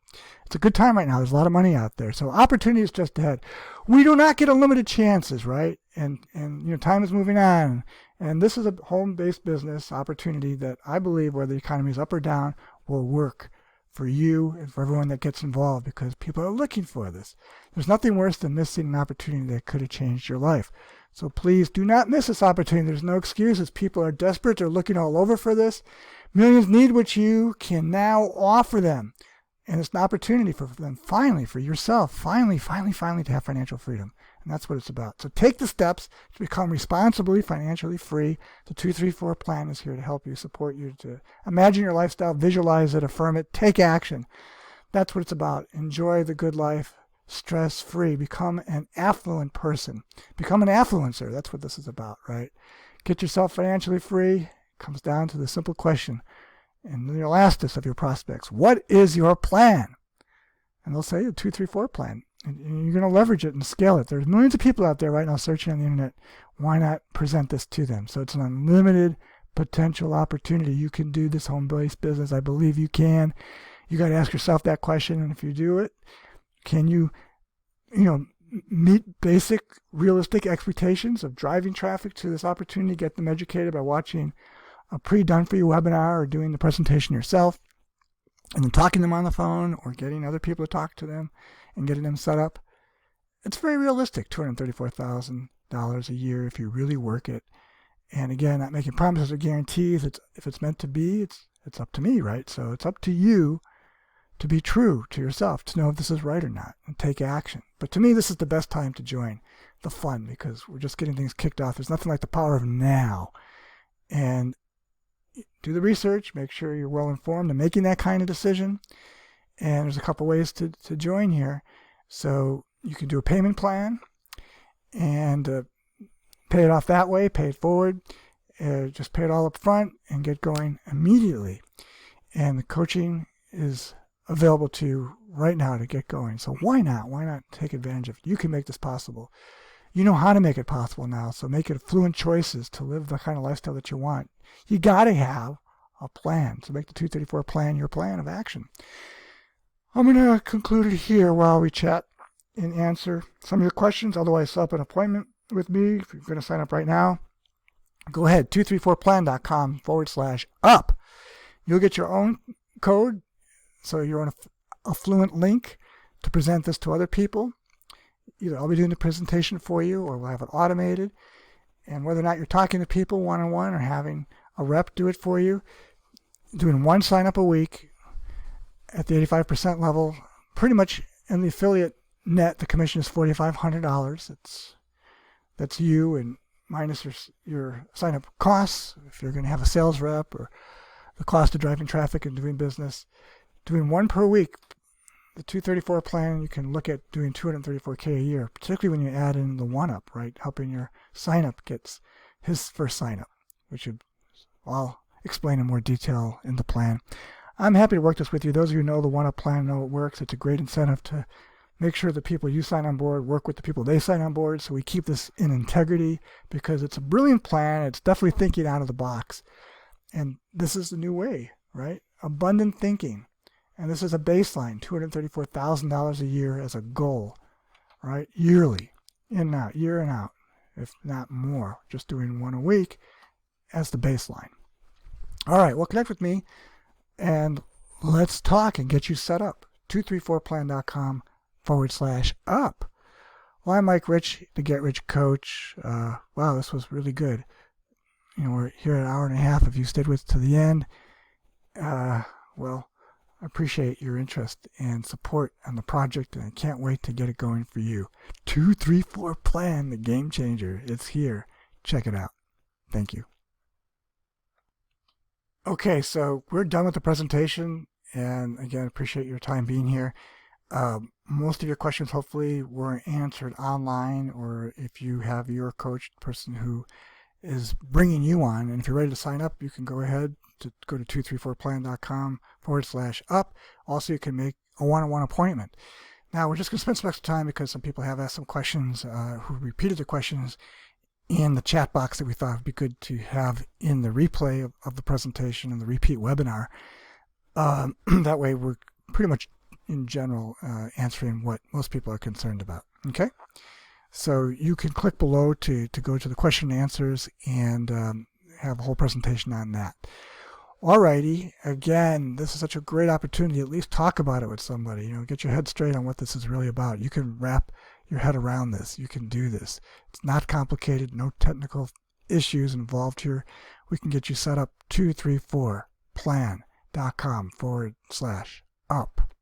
Speaker 1: It's a good time right now. There's a lot of money out there. So opportunity is just ahead. We do not get unlimited chances, right? And time is moving on. And this is a home-based business opportunity that I believe, whether the economy is up or down, will work for you and for everyone that gets involved, because people are looking for this. There's nothing worse than missing an opportunity that could have changed your life. So please do not miss this opportunity. There's no excuses. People are desperate. They're looking all over for this. Millions need what you can now offer them. And it's an opportunity for them, finally, for yourself, finally to have financial freedom. And that's what it's about. So take the steps to become responsibly financially free. The 234 plan is here to help you, support you, to imagine your lifestyle, visualize it, affirm it, take action. That's what it's about. Enjoy the good life, stress-free. Become an affluent person. Become an affluencer. That's what this is about, right? Get yourself financially free. It comes down to the simple question, and then you'll ask this of your prospects: what is your plan? And they'll say a 234 plan. And you're going to leverage it and scale it. There's millions of people out there right now searching on the internet. Why not present this to them? So it's an unlimited potential opportunity. You can do this home-based business. I believe you can. You got to ask yourself that question. And if you do it, can you meet basic, realistic expectations of driving traffic to this opportunity? Get them educated by watching a pre-done-for-you webinar or doing the presentation yourself, and then talking to them on the phone or getting other people to talk to them and getting them set up. It's very realistic, $234,000 a year if you really work it. And again, not making promises or guarantees. If it's meant to be, it's up to me, right? So it's up to you to be true to yourself, to know if this is right or not, and take action. But to me, this is the best time to join the fun, because we're just getting things kicked off. There's nothing like the power of now. And do the research, make sure you're well informed and making that kind of decision. And there's a couple ways to join here. So you can do a payment plan and pay it off that way, pay it forward, just pay it all up front and get going immediately. And the coaching is available to you right now to get going. So why not? Why not take advantage of it? You can make this possible. You know how to make it possible now, so make it fluent choices to live the kind of lifestyle that you want. You got to have a plan. So make the 234 plan your plan of action. I'm going to conclude it here while we chat and answer some of your questions. Otherwise, set up an appointment with me. If you're going to sign up right now, go ahead, 234plan.com/up. You'll get your own code, so your own affluent link to present this to other people. Either I'll be doing the presentation for you, or we'll have it automated. And whether or not you're talking to people one-on-one or having a rep do it for you, doing one sign-up a week at the 85% level, pretty much in the affiliate net, the commission is $4,500. That's you, and minus your sign-up costs, if you're going to have a sales rep, or the cost of driving traffic and doing business. Doing one per week, the 234 plan, you can look at doing $234K a year, particularly when you add in the one-up, right? Helping your sign-up gets his first sign-up, which I'll explain in more detail in the plan. I'm happy to work this with you. Those of you who know the one-up plan know it works. It's a great incentive to make sure the people you sign on board work with the people they sign on board, so we keep this in integrity, because it's a brilliant plan. It's definitely thinking out of the box. And this is the new way, right? Abundant thinking. And this is a baseline, $234,000 a year as a goal, right? Yearly, in and out, year and out, if not more. Just doing one a week as the baseline. All right, well, connect with me and let's talk and get you set up. 234plan.com/up. Well, I'm Mike Rich, the Get Rich Coach. Wow, this was really good. We're here an hour and a half. If you stayed with us to the end, well, I appreciate your interest and support on the project, and I can't wait to get it going for you. 234 Plan, the game changer. It's here. Check it out. Thank you. Okay, so we're done with the presentation, and again, appreciate your time being here. Most of your questions hopefully were answered online, or if you have your coach, the person who is bringing you on, and if you're ready to sign up, you can go ahead to go to 234plan.com/up. Also, you can make a one-on-one appointment. Now, we're just going to spend some extra time because some people have asked some questions who repeated the questions in the chat box that we thought would be good to have in the replay of the presentation and the repeat webinar. That way, we're pretty much in general answering what most people are concerned about. Okay, so you can click below to go to the question and answers and have a whole presentation on that. Alrighty, again, this is such a great opportunity. At least talk about it with somebody. Get your head straight on what this is really about. You can wrap your head around this. You can do this. It's not complicated. No technical issues involved here. We can get you set up. 234plan.com/up.